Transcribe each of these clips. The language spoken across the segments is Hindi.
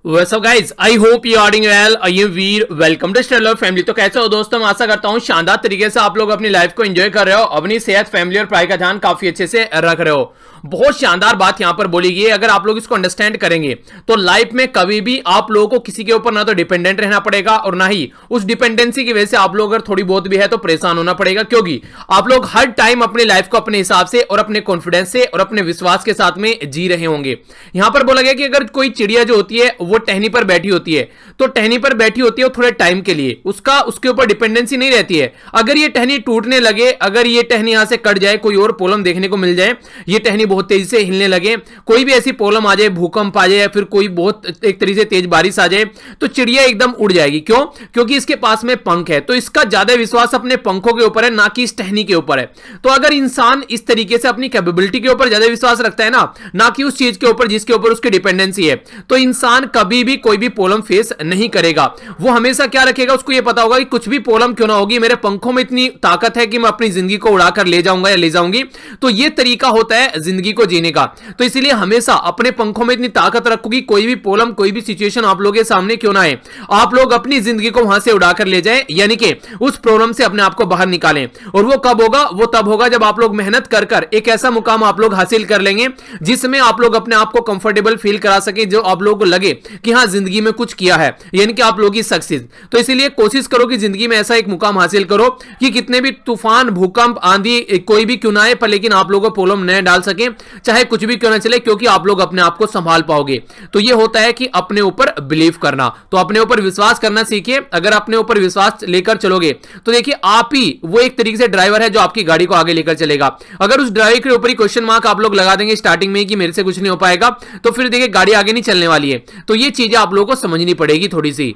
What's up guys? I hope you are doing well. I am Veer. Welcome to Stellar Family. तो कैसे हो दोस्तों? मैं आशा करता हूँ शानदार तरीके से आप लोग अपनी लाइफ को एंजॉय कर रहे हो, अपनी सेहत, फैमिली और पढ़ाई का ध्यान काफी अच्छे से रख रहे हो। बहुत शानदार बात यहाँ पर बोली गई है। अगर आप लोग इसको अंडरस्टैंड करेंगे तो लाइफ में कभी भी आप लोगों को किसी के ऊपर ना तो डिपेंडेंट रहना पड़ेगा और ना ही उस डिपेंडेंसी की वजह से आप लोग अगर थोड़ी बहुत भी है तो परेशान होना पड़ेगा, क्योंकि आप लोग हर टाइम अपनी लाइफ को अपने हिसाब से और अपने कॉन्फिडेंस से और अपने विश्वास के साथ में जी रहे होंगे। यहां पर बोला गया कि अगर कोई चिड़िया जो होती है वो टहनी पर बैठी होती है तो टहनी पर बैठी होती है थोड़े टाइम के लिए, उसके ऊपर डिपेंडेंसी नहीं रहती है। अगर ये टहनी टूटने लगे, अगर ये टहनी यहां से कट जाए, कोई और प्रॉब्लम देखने को मिल जाए, ये टहनी बहुत तेजी से हिलने लगे, कोई भी ऐसी प्रॉब्लम आ जाए, भूकंप आ जाए या फिर कोई बहुत एक तरीके से तेज बारिश आ जाए, तो चिड़िया एकदम उड़ जाएगी। क्यों? क्योंकि इसके पास में पंख है। तो इसका ज्यादा विश्वास अपने पंखों के ऊपर है, ना कि इस टहनी के ऊपर है। तो अगर इंसान इस तरीके से अपनी कैपेबिलिटी के ऊपर ज्यादा विश्वास रखता है ना कि उस चीज के ऊपर जिसके ऊपर उसकी डिपेंडेंसी है, तो इंसान कभी भी कोई भी प्रॉब्लम फेस नहीं करेगा। वो हमेशा क्या रखेगा, उसको ये पता होगा कि कुछ भी प्रॉब्लम क्यों ना होगी, मेरे पंखों में इतनी ताकत है कि मैं अपनी जिंदगी को उड़ाकर ले जाऊंगा या ले जाऊंगी। तो ये तरीका होता है जिंदगी को जीने का। तो इसलिए हमेशा अपने पंखों में इतनी ताकत रखोगी, कोई भी प्रॉब्लम, कोई भी सिचुएशन आप लोगों के सामने क्यों ना आए, आप लोग अपनी जिंदगी को वहां से उड़ाकर ले जाएं, यानी कि उस प्रॉब्लम से अपने आप को बाहर निकालें। और वो कब होगा? वो तब होगा जब आप लोग मेहनत कर कर एक ऐसा मुकाम आप लोग हासिल कर लेंगे जिसमें आप लोग अपने आप को कंफर्टेबल फील करा सके, जो आप लोगों को लगे कि हाँ जिंदगी में कुछ किया है, यानी कि आप लोगों की सक्सेस। तो इसीलिए कोशिश करो कि जिंदगी में ऐसा एक मुकाम हासिल करो कि कितने भी तूफान, भूकंप, आंधी कोई भी क्यों ना आए, पर लेकिन आप लोगों को प्रॉब्लम न डाल सके, चाहे कुछ भी क्यों ना चले, क्योंकि आप लोग अपने आप को संभाल पाओगे। तो ये होता है कि अपने ऊपर बिलीव करना, तो अपने ऊपर विश्वास करना सीखिए। अगर अपने ऊपर विश्वास लेकर चलोगे तो देखिए आप ही वो एक तरीके से ड्राइवर है जो आपकी गाड़ी को आगे लेकर चलेगा। अगर उस ड्राइवर के ऊपर ही क्वेश्चन मार्क आप लोग लगा देंगे स्टार्टिंग में कि मेरे से कुछ नहीं हो पाएगा, तो फिर देखिए गाड़ी आगे नहीं चलने वाली है। तो ये चीजें आप लोगों को समझनी पड़ेगी थोड़ी सी।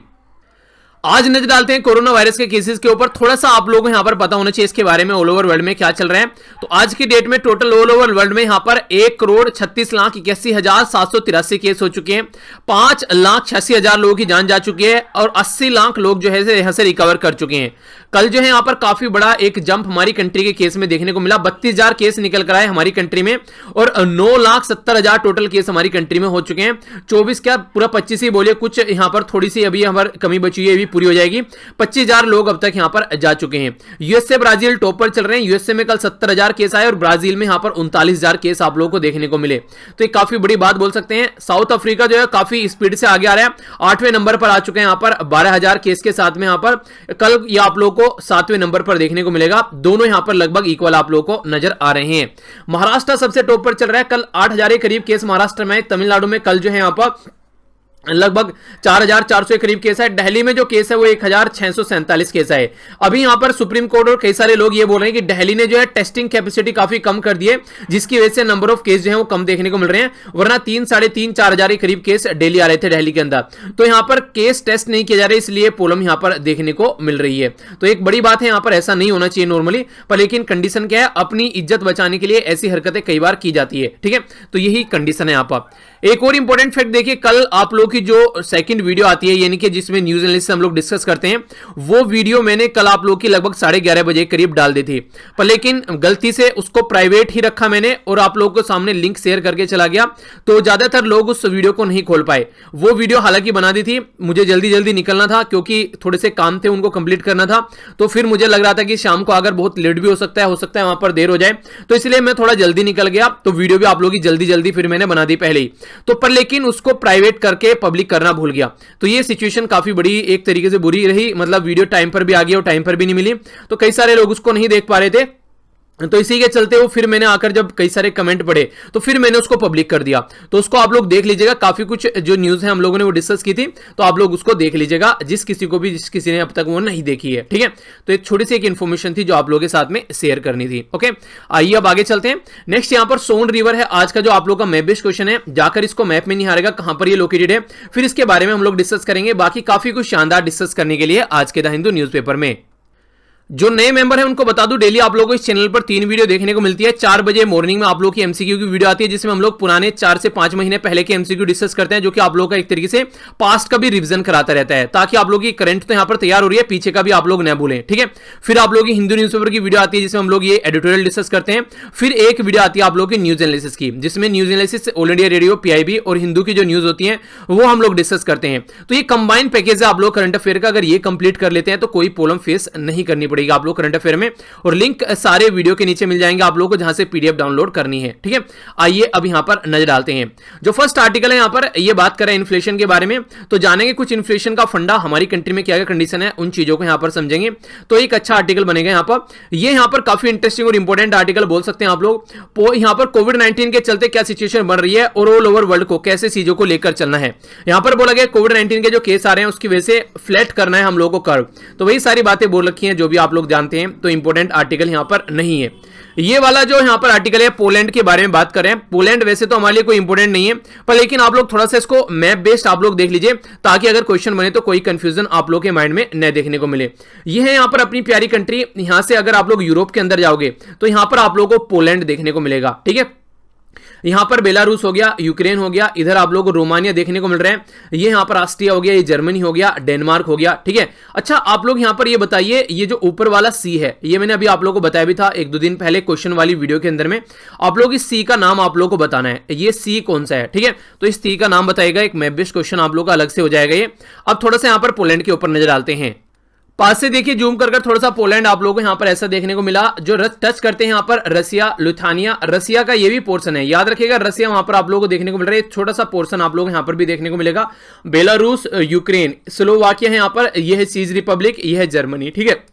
आज नजर डालते हैं कोरोना वायरस के केसेस के ऊपर। थोड़ा सा आप लोगों को यहां पर पता होना चाहिए इसके बारे में, ऑल ओवर वर्ल्ड में क्या चल रहा है। तो आज की डेट में टोटल ऑल ओवर वर्ल्ड में यहां पर 1,36,81,783 केस हो चुके हैं, 5,86,000 लोगों की जान जा चुकी है और 80 लाख लोग जो है यहां से रिकवर कर चुके हैं। कल जो है यहां पर काफी बड़ा एक जंप हमारी कंट्री के केस में देखने को मिला। 32,000 केस निकल कर आए हमारी कंट्री में और 9,70,000 टोटल केस हमारी कंट्री में हो चुके हैं। 24 क्या पूरा 25 ही बोलिए, कुछ यहां पर थोड़ी सी अभी हमारी कमी बची है, पूरी हो जाएगी। 25,000 लोग अब तक यहां पर जा चुके हैं। यूएसए, ब्राजील टॉप पर चल रहे हैं। यूएसए में कल 70,000 केस आए और ब्राजील में यहां पर 39,000 केस आप लोगों को देखने को मिले। तो एक काफी बड़ी बात बोल सकते हैं। साउथ अफ्रीका जो है काफी स्पीड से आगे आ रहा है, 8वें नंबर पर आ चुके हैं यहां पर 12,000 केस के साथ में। यहां पर कल ये आप लोगों को 7वें नंबर पर देखने को मिलेगा। दोनों यहां पर लगभग इक्वल आप लोगों को नजर आ रहे हैं। महाराष्ट्र सबसे टॉप पर चल रहा है, कल 8,000 के करीब केस महाराष्ट्र में। तमिलनाडु में कल जो है यहां पर लगभग 4,400 के करीब केस है। दिल्ली में जो केस है वो 1,647 केस है। अभी यहां पर सुप्रीम कोर्ट और कई सारे लोग ये बोल रहे हैं कि दिल्ली ने जो है टेस्टिंग कैपेसिटी काफी कम कर दी है, जिसकी वजह से नंबर ऑफ केस जो है वो कम देखने को मिल रहे हैं। वरना 3, 3.5, 4,000 के करीब केस डेली आ रहे थे दिल्ली के अंदर। तो यहां पर केस टेस्ट नहीं किए जा रहे, इसलिए प्रॉब्लम यहां पर देखने को मिल रही है। तो एक बड़ी बात है, यहां पर ऐसा नहीं होना चाहिए नॉर्मली, पर लेकिन कंडीशन क्या है, अपनी इज्जत बचाने के लिए ऐसी हरकतें कई बार की जाती है। ठीक है, तो यही कंडीशन है यहां पर। एक और इंपॉर्टेंट फैक्ट देखिए, कल आप लोग की जो सेकंड वीडियो आती है, यानी कि जिसमें न्यूज एनालिसिस हम लोग डिस्कस करते हैं, वो वीडियो मैंने कल आप लोग की लगभग 11:30 बजे करीब डाल दी थी, पर लेकिन गलती से उसको प्राइवेट ही रखा मैंने और आप लोगों को सामने लिंक शेयर करके चला गया, तो ज्यादातर लोग उस वीडियो को नहीं खोल पाए। वो वीडियो हालांकि बना दी थी, मुझे जल्दी जल्दी निकलना था क्योंकि थोड़े से काम थे, उनको कंप्लीट करना था। तो फिर मुझे लग रहा था कि शाम को अगर बहुत लेट भी हो सकता है वहां पर देर हो जाए, तो इसलिए मैं थोड़ा जल्दी निकल गया। तो वीडियो भी आप लोग की जल्दी जल्दी फिर मैंने बना दी पहले ही, तो पर लेकिन उसको प्राइवेट करके पब्लिक करना भूल गया। तो ये सिचुएशन काफी बड़ी एक तरीके से बुरी रही, मतलब वीडियो टाइम पर भी आ गई और टाइम पर भी नहीं मिली, तो कई सारे लोग उसको नहीं देख पा रहे थे। तो इसी के चलते वो फिर मैंने आकर जब कई सारे कमेंट पढ़े तो फिर मैंने उसको पब्लिक कर दिया। तो उसको आप लोग देख लीजिएगा, काफी कुछ जो न्यूज है हम लोगों ने वो डिस्कस की थी, तो आप लोग उसको देख लीजिएगा जिस किसी ने अब तक वो नहीं देखी है। ठीक है, तो एक छोटी सी एक इन्फॉर्मेशन थी जो आप लोगों के साथ में शेयर करनी थी। ओके, आइए अब आगे चलते हैं। नेक्स्ट यहाँ पर सोन रिवर है आज का जो आप लोग का मैप बेस्ड क्वेश्चन है, जाकर इसको मैप में नहीं हारेगा कहां पर ये लोकेटेड है, फिर इसके बारे में हम लोग डिस्कस करेंगे। बाकी काफी कुछ शानदार डिस्कस करने के लिए आज के द हिंदू न्यूज़पेपर में। जो नए मेंबर हैं उनको बता दूं, डेली आप लोगों को इस चैनल पर 3 वीडियो देखने को मिलती है। 4 बजे मॉर्निंग में आप लोगों की एमसीक्यू की वीडियो आती है, जिसमें हम लोग पुराने 4 से 5 महीने पहले के एमसीक्यू डिस्कस करते हैं, जो कि आप लोगों का एक तरीके से पास्ट का भी रिवीजन कराता रहता है, ताकि आप लोगों की करंट तो यहां पर तैयार हो रही है, पीछे का भी आप लोग न भूलें, ठीक है। फिर आप लोगों की हिंदू न्यूज़पेपर की वीडियो आती है, जिसमें हम लोग ये एडिटोरियल डिस्कस करते हैं। फिर एक वीडियो आती है आप लोगों की न्यूज एनालिसिस की, जिसमें news analysis all India radio, PIB और हिंदू की जो न्यूज होती है वो हम लोग डिस्कस करते हैं। तो ये कंबाइंड पैकेज है आप लोग करंट अफेयर का। अगर ये कंप्लीट कर लेते हैं तो कोई प्रॉब्लम फेस नहीं करनी पड़ेगी आप लोग करंट अफेयर में, और लिंक सारे वीडियो के नीचे मिल जाएंगे आप लोगों को, जहां से पीडीएफ डाउनलोड करनी है, ठीक है। आइए अब यहां पर नजर डालते हैं। जो फर्स्ट आर्टिकल है यहां पर, ये बात करें इन्फ्लेशन के बारे में, तो जानेंगे कुछ इन्फ्लेशन का फंडा, हमारी कंट्री में क्या क्या कंडीशन है, उन चीजों को यहां पर समझेंगे। तो एक अच्छा आर्टिकल बनेगा यहां पर। ये यहां पर काफी इंटरेस्टिंग और इंपॉर्टेंट आर्टिकल बोल सकते हैं आप लोग। यहां पर कोविड-19 के चलते क्या सिचुएशन बन रही है और ऑल ओवर वर्ल्ड को कैसे चीजों को लेकर चलना है। यहां पर बोला गया कोविड-19 के जो केस आ रहे हैं उसकी वजह से फ्लैट करना है हम लोगों को कर्व, तो वही सारी बातें बोल रखी हैं जो भी आप लोग जानते हैं। तो इंपॉर्टेंट आर्टिकल यहां पर नहीं है। ये वाला जो यहां पर आर्टिकल है पोलैंड के बारे में बात कर रहे हैं। पोलैंड वैसे तो हमारे लिए कोई इंपॉर्टेंट नहीं है, पर लेकिन आप लोग थोड़ा सा इसको मैप बेस्ड आप लोग देख लीजिए, ताकि अगर क्वेश्चन बने तो कोई कंफ्यूजन आप लोग के माइंड में न देखने को मिले। ये है यहां पर अपनी प्यारी कंट्री। यहां से अगर आप लोग यूरोप के अंदर जाओगे तो यहां पर आप लोगों को पोलैंड देखने को मिलेगा, ठीक है। यहां पर बेलारूस हो गया, यूक्रेन हो गया, इधर आप लोगों को रोमानिया देखने को मिल रहे हैं, ये यहां पर ऑस्ट्रिया हो गया, ये जर्मनी हो गया, डेनमार्क हो गया, ठीक है। अच्छा आप लोग यहां पर ये बताइए, ये जो ऊपर वाला सी है, ये मैंने अभी आप लोगों को बताया भी था 1-2 दिन पहले क्वेश्चन वाली वीडियो के अंदर में। आप लोग इस सी का नाम आप लोगों को बताना है, ये सी कौन सा है, ठीक है। तो इस सी का नाम बताएगा, एक मैप बेस्ड क्वेश्चन आप लोग का अलग से हो जाएगा ये। अब थोड़ा सा यहां पर पोलैंड के ऊपर नजर डालते हैं। पास से देखिए जूम कर थोड़ा सा पोलैंड आप लोगों को यहां पर ऐसा देखने को मिला। जो टच करते हैं यहां पर रसिया, लिथुआनिया, रसिया का ये भी पोर्शन है, याद रखिएगा रसिया वहां पर आप लोगों को देखने को मिल रहा है। छोटा सा पोर्शन आप लोग यहां पर भी देखने को मिलेगा। बेलारूस, यूक्रेन, स्लोवाकिया है यहां पर, यह है चीज रिपब्लिक, यह है जर्मनी, ठीक है।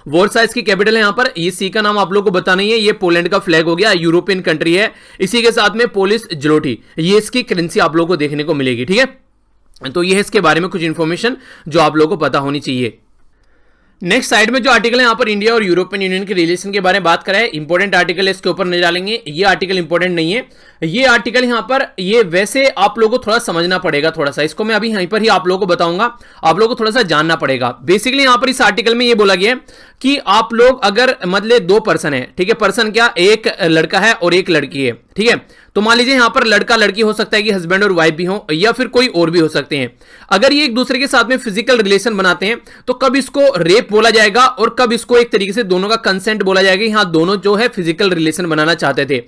वॉर्साइस की कैपिटल है यहां पर, ये सी का नाम आप लोग को बताना ही है। ये पोलैंड का फ्लैग हो गया, यूरोपियन कंट्री है। इसी के साथ में पोलिश ज्लोटी, ये इसकी करेंसी आप लोग को देखने को मिलेगी, ठीक है। तो ये है इसके बारे में कुछ इंफॉर्मेशन जो आप लोगों को पता होनी चाहिए। नेक्स्ट साइड में जो आर्टिकल है यहाँ पर इंडिया और यूरोपियन यूनियन के रिलेशन के बारे में बात करा है। इंपॉर्टेंट आर्टिकल है, इसके ऊपर नजर डालेंगे। ये आर्टिकल इंपॉर्टेंट नहीं है, ये आर्टिकल यहाँ पर ये वैसे आप लोगों को थोड़ा समझना पड़ेगा, थोड़ा सा इसको मैं अभी यहीं पर ही आप लोगों को बताऊंगा, आप लोगों को थोड़ा सा जानना पड़ेगा। बेसिकली यहाँ पर इस आर्टिकल में ये बोला गया है कि आप लोग अगर मतलब 2 पर्सन है, ठीक है, पर्सन क्या, एक लड़का है और एक लड़की है, ठीक है। तो मान लीजिए यहां पर लड़का लड़की हो सकता है कि हस्बैंड और वाइफ भी हो, या फिर कोई और भी हो सकते हैं। अगर ये एक दूसरे के साथ में फिजिकल रिलेशन बनाते हैं तो कब इसको रेप बोला जाएगा और कब इसको एक तरीके से दोनों का कंसेंट बोला जाएगा। यहां दोनों जो है फिजिकल रिलेशन बनाना चाहते थे।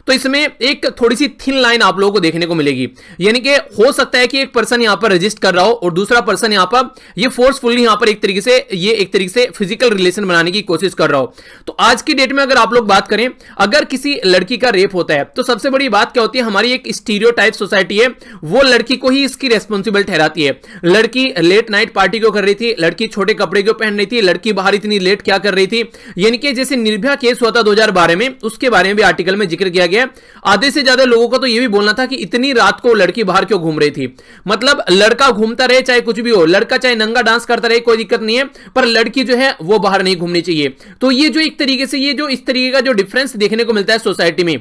तो इसमें एक थोड़ी सी थिन लाइन आप लोगों को देखने को मिलेगी, यानी कि हो सकता है कि एक पर्सन यहां पर रजिस्ट कर रहा हो और दूसरा पर्सन यहां पर ये फोर्सफुली यहां पर एक तरीके से फिजिकल रिलेशन बनाने की कोशिश कर रहा हो। तो आज की डेट में अगर आप लोग बात करें, अगर किसी लड़की का रेप होता है तो सबसे बड़ी बात क्या होती है, हमारी एक स्टीरियोटाइप सोसाइटी है, वो लड़की को ही इसकी रेस्पॉन्सिबल ठहराती है। लड़की लेट नाइट पार्टी क्यों कर रही थी, लड़की छोटे कपड़े क्यों पहन रही थी, लड़की बाहर इतनी लेट क्या कर रही थी। यानी कि जैसे निर्भया केस हुआ था 2012 में, उसके बारे में भी आर्टिकल में जिक्र किया गया। आधे से ज्यादा लोगों को तो यह भी बोलना था कि इतनी रात को लड़की बाहर क्यों घूम रही थी। मतलब लड़का घूमता रहे चाहे कुछ भी हो, लड़का चाहे नंगा डांस करता रहे, कोई दिक्कत नहीं है, पर लड़की जो है वो बाहर नहीं घूमनी चाहिए। तो ये जो एक तरीके से ये जो इस तरीके का जो डिफरेंस देखने को मिलता है सोसाइटी में,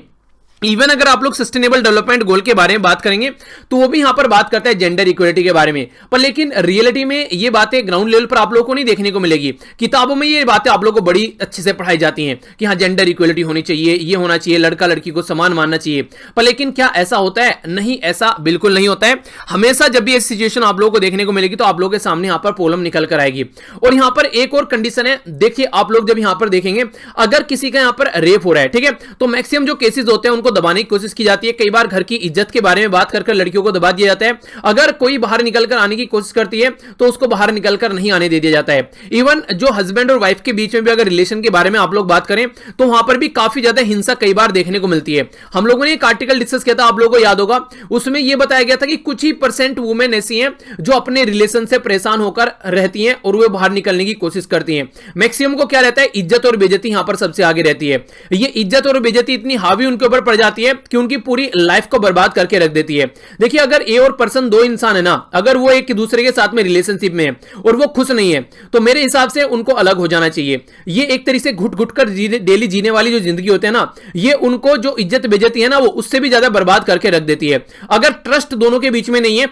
इवन अगर आप लोग सस्टेनेबल डेवलपमेंट गोल के बारे में बात करेंगे तो वो भी यहां पर बात करता है जेंडर इक्वलिटी के बारे में, पर लेकिन रियलिटी में ये बातें ग्राउंड लेवल पर आप लोगों को नहीं देखने को मिलेगी। किताबों में ये बातें आप लोगों को बड़ी अच्छे से पढ़ाई जाती हैं कि हाँ जेंडर इक्वलिटी होनी चाहिए, ये होना चाहिए, लड़का लड़की को समान मानना चाहिए, पर लेकिन क्या ऐसा होता है? नहीं, ऐसा बिल्कुल नहीं होता है। हमेशा जब भी ऐसी सिचुएशन आप लोगों को देखने को मिलेगी तो आप लोगों के सामने यहां पर प्रॉब्लम निकल कर आएगी। और यहां पर एक और कंडीशन है, देखिए आप लोग जब यहां पर देखेंगे, अगर किसी का यहां पर रेप हो रहा है, ठीक है, तो मैक्सिमम जो केसेस होते हैं उनको दबाने की कोशिश की जाती है। कई बार घर की इज्जत के बारे में बात कर लड़कियों को दबा दिया जाता है। अगर कोई बाहर निकलकर आने की कोशिश करती है तो उसको बाहर निकलकर नहीं आने दे दिया जाता है। इवन जो हस्बैंड और वाइफ के बीच में भी अगर रिलेशन के बारे में आप लोग बात करें तो वहां पर भी काफी ज्यादा हिंसा कई बार देखने को मिलती है। हम लोगों ने एक आर्टिकल डिस्कस किया था, आप लोगों को याद होगा, उसमें यह बताया गया था कि कुछ ही % वुमेन ऐसी हैं जो अपने रिलेशन से परेशान होकर रहती हैं और वे बाहर निकलने की कोशिश करती हैं। मैक्सिमम को क्या रहता है, इज्जत और बेइज्जती यहां पर सबसे आगे रहती है। ये इज्जत और बेइज्जती इतनी हावी उनके ऊपर पड़ जाती है कि उनकी पूरी लाइफ को बर्बाद करके रख देती है। देखिए अगर ए और पर्सन, 2 इंसान है ना, अगर वो एक दूसरे के साथ में रिलेशनशिप में है और वो खुश नहीं है तो मेरे हिसाब से उनको अलग हो जाना चाहिए। ये एक तरीके से घुट घुट कर डेली जीने वाली जो जिंदगी होती है ना, ये उनको जो इज्जत बेइज्जती है ना वो उससे भी ज्यादा बर्बाद करके रख देती है। अगर ट्रस्ट दोनों के बीच में नहीं है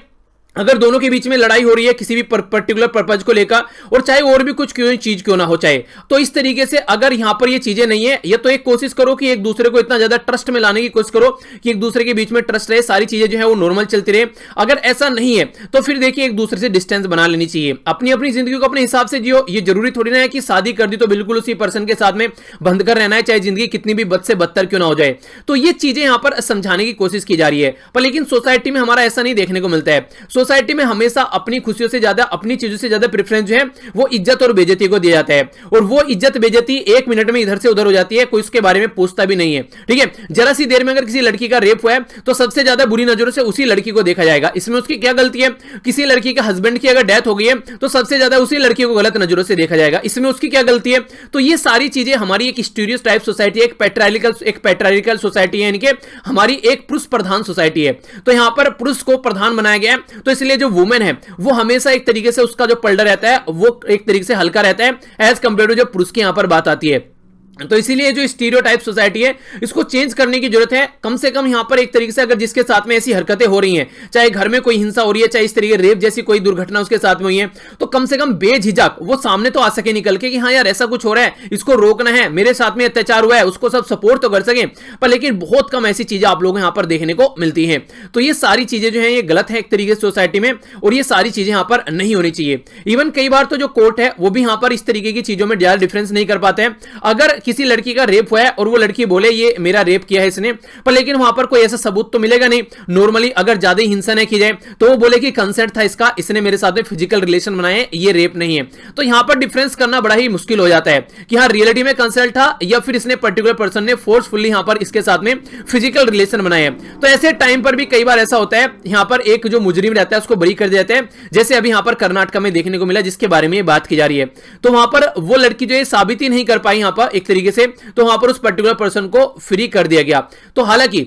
अगर दोनों के बीच में लड़ाई हो रही है किसी भी पर्टिकुलर पर्पज को लेकर, और चाहे और भी कुछ क्यों चीज क्यों ना हो चाहे, तो इस तरीके से अगर यहां पर ये चीजें नहीं है, या तो एक कोशिश करो कि एक दूसरे को इतना ज्यादा ट्रस्ट में लाने की कोशिश करो कि एक दूसरे के बीच में ट्रस्ट रहे, सारी चीजें जो है वो नॉर्मल चलती रहे। अगर ऐसा नहीं है तो फिर देखिए एक दूसरे से डिस्टेंस बना लेनी चाहिए, अपनी अपनी जिंदगी को अपने हिसाब से जियो। ये जरूरी थोड़ी ना है कि शादी कर दी तो बिल्कुल उसी पर्सन के साथ में बंध कर रहना है, चाहे जिंदगी कितनी भी बद से बदतर क्यों ना हो जाए। तो ये चीजें यहां पर समझाने की कोशिश की जा रही है, पर लेकिन सोसाइटी में हमारा ऐसा नहीं देखने को मिलता है। सोसाइटी में हमेशा अपनी खुशियों से ज्यादा, अपनी चीजों से ज्यादा प्रेफरेंस जो है वो इज्जत और बेइज्जती को दिया जाता है, और वो इज्जत बेइज्जती एक मिनट में इधर से उधर हो जाती है, कोई उसके बारे में पूछता भी नहीं है। ठीक है, जरा सी देर में अगर किसी लड़की का रेप हुआ है तो सबसे ज्यादा बुरी नजरों से उसी लड़की को देखा जाएगा। इसमें उसकी क्या गलती है? किसी लड़की के हस्बैंड की अगर डेथ हो गई है तो सबसे ज्यादा उसी लड़की को गलत नजरों से देखा जाएगा, इसमें उसकी क्या गलती है? तो ये सारी चीजें हमारी एक स्टीरियोटाइप सोसाइटी, एक पैट्रियार्कल सोसाइटी है, यानी कि हमारी एक पुरुष प्रधान सोसाइटी है। तो यहां पर पुरुष को प्रधान बनाया गया है, तो इसलिए जो वुमेन है वो हमेशा एक तरीके से उसका जो पलड़ा रहता है वो एक तरीके से हल्का रहता है एज कंपेयर टू जो पुरुष की यहां पर बात आती है। तो इसीलिए जो स्टीरियोटाइप सोसाइटी है इसको चेंज करने की जरूरत है। कम से कम यहां पर एक तरीके से अगर जिसके साथ में ऐसी हरकतें हो रही हैं, चाहे घर में कोई हिंसा हो रही है, चाहे इस तरीके रेप जैसी कोई दुर्घटना उसके साथ में हुई है, तो कम से कम बेझिझक वो सामने तो आ सके निकल के कि हाँ यार ऐसा कुछ हो रहा है, इसको रोकना है, मेरे साथ में अत्याचार हुआ है, उसको सब सपोर्ट तो कर सके। पर लेकिन बहुत कम ऐसी चीजें आप लोगों को यहां पर देखने को मिलती हैं। तो ये सारी चीजें जो है ये गलत है एक तरीके से सोसाइटी में, और ये सारी चीजें यहां पर नहीं होनी चाहिए। इवन कई बार तो जो कोर्ट है वो भी यहां पर इस तरीके की चीजों में ज्यादा डिफरेंस नहीं कर पाते हैं। अगर किसी लड़की का रेप हुआ है और वो लड़की बोले ये मेरा रेप किया है इसने, पर लेकिन वहां पर कोई ऐसा सबूत तो मिलेगा नहीं। नॉर्मली अगर ज्यादा हिंसा नहीं की जाए तो वो बोले कि कंसेंट था इसका, इसने मेरे साथ में फिजिकल रिलेशन बनाए, ये रेप नहीं है। तो यहां पर डिफरेंस करना बड़ा ही मुश्किल हो जाता है कि हाँ रियलिटी में कंसेंट था या फिर इसने पर्टिकुलर पर्सन ने फोर्सफुली यहां पर इसके साथ में फिजिकल रिलेशन बनाए। तो ऐसे टाइम पर भी कई बार ऐसा होता है यहां पर एक जो मुजरिम रहता है उसको बरी कर दिया जाता है, जैसे अभी यहां पर कर्नाटक में देखने को मिला जिसके बारे में बात की जा रही है। तो वहां पर वो लड़की जो है साबित ही नहीं कर पाई यहां पर एक तरीके से, तो वहां पर उस पर्टिकुलर पर्सन को फ्री कर दिया गया। तो हालांकि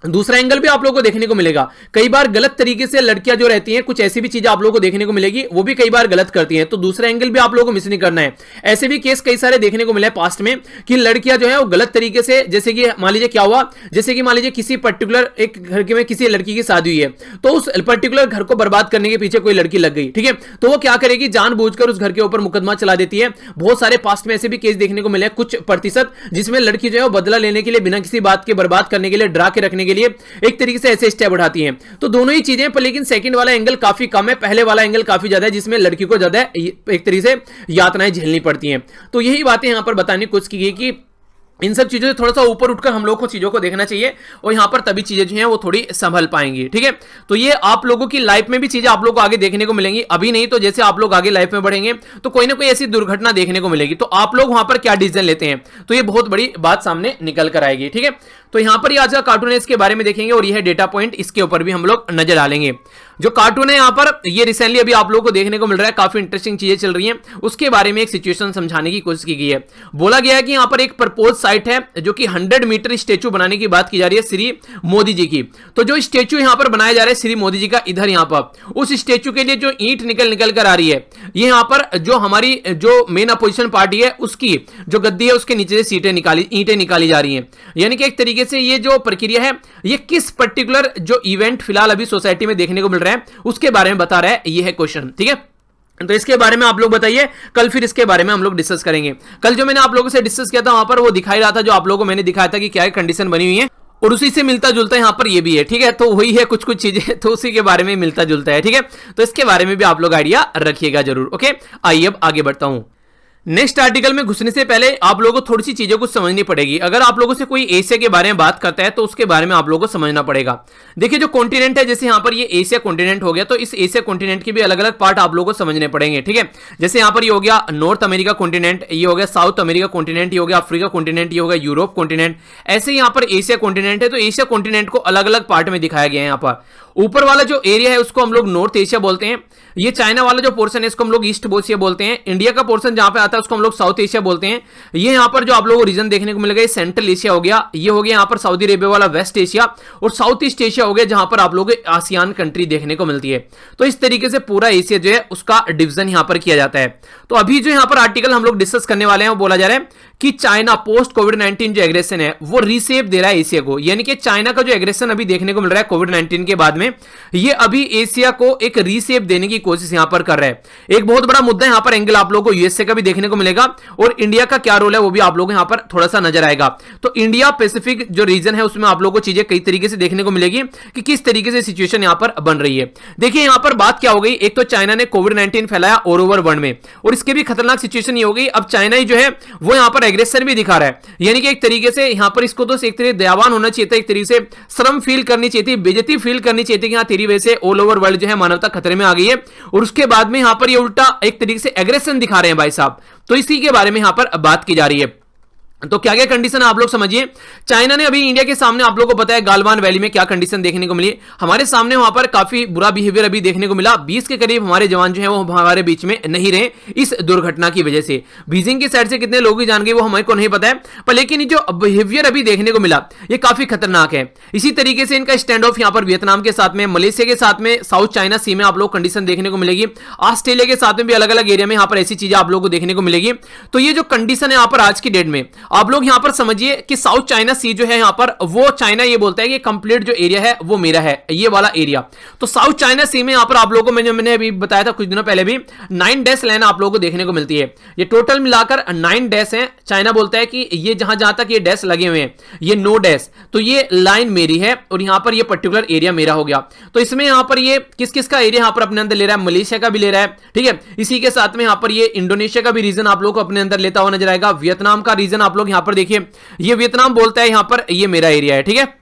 दूसरा एंगल भी आप लोगों को देखने को मिलेगा, कई बार गलत तरीके से लड़कियां जो रहती हैं कुछ ऐसी भी चीजें आप लोगों को देखने को मिलेगी, वो भी कई बार गलत करती हैं। तो दूसरा एंगल भी आप लोगों को मिस नहीं करना है। ऐसे भी केस कई सारे देखने को मिले पास्ट में कि लड़कियां जो है वो गलत तरीके से, जैसे कि मान लीजिए क्या हुआ, जैसे कि मान लीजिए किसी पर्टिकुलर एक घर में किसी लड़की की शादी हुई है, तो उस पर्टिकुलर घर को बर्बाद करने के पीछे कोई लड़की लग गई। ठीक है, तो वो क्या करेगी, जानबूझकर उस घर के ऊपर मुकदमा चला देती है। बहुत सारे पास्ट में ऐसे भी केस देखने को मिले कुछ प्रतिशत, जिसमें लड़की जो है वो बदला लेने के लिए, बिना किसी बात के बर्बाद करने के लिए, डरा के रखने के लिए एक से ऐसे स्टेप उठाती हैं। तो दोनों ही चीजें, पर लेकिन सेकंड वाला एंगल काफी कम है, पहले वाला एंगल काफी ज्यादा है, जिसमें लड़की को ज्यादा एक तरीके से यातनाएं झेलनी पड़ती हैं। तो यही बातें यहां पर बताने की कोशिश की गई कि इन सब चीजों से थोड़ा सा ऊपर उठकर हम लोग को चीजों को देखना चाहिए, और यहां पर तभी चीजें जो हैं वो थोड़ी संभल पाएंगी। ठीक है, तो ये आप लोगों की लाइफ में भी चीजें आप लोगों को आगे देखने को मिलेंगी, अभी नहीं तो जैसे आप लोग आगे लाइफ में बढ़ेंगे तो कोई ना कोई ऐसी दुर्घटना देखने को मिलेगी, तो आप लोग वहां पर क्या डिसीजन लेते हैं, तो ये बहुत बड़ी बात सामने निकल कर आएगी। ठीक है, तो यहां पर आज का कार्टून है इसके बारे में देखेंगे, और यह है डेटा पॉइंट, इसके ऊपर भी हम लोग नजर डालेंगे। जो कार्टून है यहां पर ये रिसेंटली अभी आप लोगों को देखने को मिल रहा है, काफी इंटरेस्टिंग चीजें चल रही हैं, उसके बारे में एक सिचुएशन समझाने की कोशिश की गई है। बोला गया है कि यहां पर एक प्रपोज साइट है जो कि 100 मीटर स्टेचू बनाने की बात की जा रही है श्री मोदी जी की। तो जो स्टेचू यहां पर बनाया जा रहा है श्री मोदी जी का, इधर यहां पर उस स्टेचू के लिए जो ईंट निकल कर आ रही है, ये यहां पर जो हमारी जो मेन अपोजिशन पार्टी है उसकी जो गद्दी है उसके नीचे से ईंटें निकाली जा रही हैं। यानी कि एक तरीके से ये जो प्रक्रिया है ये किस पर्टिकुलर जो इवेंट फिलहाल अभी सोसाइटी में देखने को मिल रहा है उसके बारे में बता रहा है, ये है क्वेश्चन। ठीक है, तो इसके बारे में आप लोग बताइए, कल फिर इसके बारे में हम लोग डिस्कस करेंगे। कल जो मैंने आप लोगों से डिस्कस किया था वहां पर वो दिखाई रहा था, जो आप लोगों को मैंने दिखाया था कि क्या कंडीशन बनी हुई है, और उसी से मिलता जुलता यहां पर ये भी है। ठीक है, तो वही है कुछ चीजें, तो उसी के बारे में मिलता जुलता है। ठीक है, तो इसके बारे में भी आप लोग आइडिया रखिएगा जरूर। ओके, आइए अब आगे बढ़ता हूं। नेक्स्ट आर्टिकल में घुसने से पहले आप लोगों को थोड़ी सी चीजों को समझनी पड़ेगी। अगर आप लोगों से कोई एशिया के बारे में बात करता है तो उसके बारे में आप लोगों को समझना पड़ेगा। देखिए जो कॉन्टिनेंट है, जैसे यहाँ पर ये एशिया कॉन्टिनेंट हो गया, तो इस एशिया कॉन्टिनेंट के भी अलग अलग पार्ट आप लोगों को समझने पड़ेंगे। ठीक है, जैसे यहाँ पर ये हो गया नॉर्थ अमेरिका कॉन्टिनेंट, ये हो गया साउथ अमेरिका कॉन्टिनेंट, ये हो गया अफ्रीका कॉन्टिनेंट, ये हो गया यूरोप कॉन्टिनेंट। ऐसे यहाँ पर एशिया कॉन्टिनेंट है, तो एशिया कॉन्टिनेंट को अलग अलग पार्ट में दिखाया गया है। यहाँ पर ऊपर वाला जो एरिया है उसको हम लोग नॉर्थ एशिया बोलते हैं, ये चाइना वाला जो पोर्शन है इसको हम लोग ईस्ट एशिया बोलते हैं, इंडिया का पोर्शन जहां पे आता है उसको हम लोग साउथ एशिया बोलते हैं। ये यहाँ पर जो आप लोगों को रीजन देखने को मिलेगा ये सेंट्रल एशिया हो गया, ये हो गया यहाँ पर सऊदी अरेबिया वाला वेस्ट एशिया, और साउथ ईस्ट एशिया हो गया जहां पर आप लोगों को आसियान कंट्री देखने को मिलती है। तो इस तरीके से पूरा एशिया जो है उसका डिवीजन यहाँ पर किया जाता है। तो अभी जो यहाँ पर आर्टिकल हम लोग डिस्कस करने वाले हैं वो बोला जा रहा है कि चाइना पोस्ट कोविड-19 जो एग्रेशन है वो रीसेप दे रहा है एशिया को, यानी कि चाइना का जो एग्रेशन अभी देखने को मिल रहा है कोविड-19 के बाद में में ये अभी एशिया को एक रीसेप देने की कोशिश यहां पर कर रहे हैं। एक बहुत बड़ा मुद्दा यहां पर एंगल आप लोगों को यूएसए का भी देखने को मिलेगा और इंडिया का क्या रोल है वो भी आप लोगों को यहां पर थोड़ा सा नजर आएगा। तो इंडिया पैसिफिक जो रीजन है उसमें आप लोगों को चीजें कई तरीके से देखने को मिलेगी कि किस तरीके से सिचुएशन यहां पर बन रही है। देखिए यहां पर बात क्या हो गई, एक तो चाइना ने कोविड-19 फैलाया ऑल ओवर वर्ल्ड में और इसके भी खतरनाक सिचुएशन ये हो गई, अब चाइना ही जो है वो यहां पर एग्रेशन भी दिखा रहा है। यानी कि एक तरीके से यहां पर इसको तो एक तरीके दयावान होना चाहिए था, एक तरीके से शर्म फील करनी चाहिए थी, बेइज्जती फील करनी चाहिए थी कि हां तेरी वजह से ऑल ओवर वर्ल्ड जो है मानवता खतरे में आ गई है, और उसके बाद में यहां पर ये उल्टा एक तरीके से एग्रेशन दिखा रहे हैं भाई साहब। तो इसी के बारे में यहां पर बात की जा रही है। तो क्या क्या कंडीशन है आप लोग समझिए। चाइना ने अभी इंडिया के सामने आप लोगों को बताया गालवान वैली में क्या कंडीशन देखने को मिली, हमारे सामने वहां पर काफी बुरा बिहेवियर अभी देखने को मिला। 20 के करीब हमारे जवान जो है वो हमारे बीच में नहीं रहे इस दुर्घटना की वजह से। बीजिंग की साइड से कितने लोगों की जान गई वो हमारे को नहीं पता है, पर लेकिन जो बिहेवियर अभी देखने को मिला ये काफी खतरनाक है। इसी तरीके से इनका स्टैंड ऑफ यहां पर वियतनाम के साथ में, मलेशिया के साथ में, साउथ चाइना सी में आप लोग कंडीशन देखने को मिलेगी। ऑस्ट्रेलिया के साथ में भी अलग अलग एरिया में यहां पर ऐसी चीजें आप लोगों को देखने को मिलेगी। तो ये जो कंडीशन है यहां पर आज की डेट में आप लोग यहां पर समझिए कि साउथ चाइना सी जो है यहां पर वो चाइना ये बोलता है कि कंप्लीट जो एरिया है वो मेरा है, ये वाला एरिया। तो साउथ चाइना सी में यहां पर आप लोगों को मैंने अभी बताया था कुछ दिनों पहले भी 9 डैश लाइन आप लोगों को देखने को मिलती है। ये टोटल मिलाकर 9 डैश है। चाइना बोलता है कि ये जहां जहां तक ये डैश लगे हुए हैं ये 9 डैश, तो ये लाइन मेरी है और यहां पर ये पर्टिकुलर एरिया मेरा हो गया। तो इसमें यहां पर ये किस किस का एरिया यहां पर अपने अंदर ले रहा है, मलेशिया का भी ले रहा है, ठीक है। इसी के साथ में यहां पर ये इंडोनेशिया का भी रीजन आप लोग को अपने अंदर लेता हुआ नजर आएगा। वियतनाम का रीजन आप लोग यहां पर देखिए, ये वियतनाम बोलता है यहां पर ये मेरा एरिया है, ठीक है।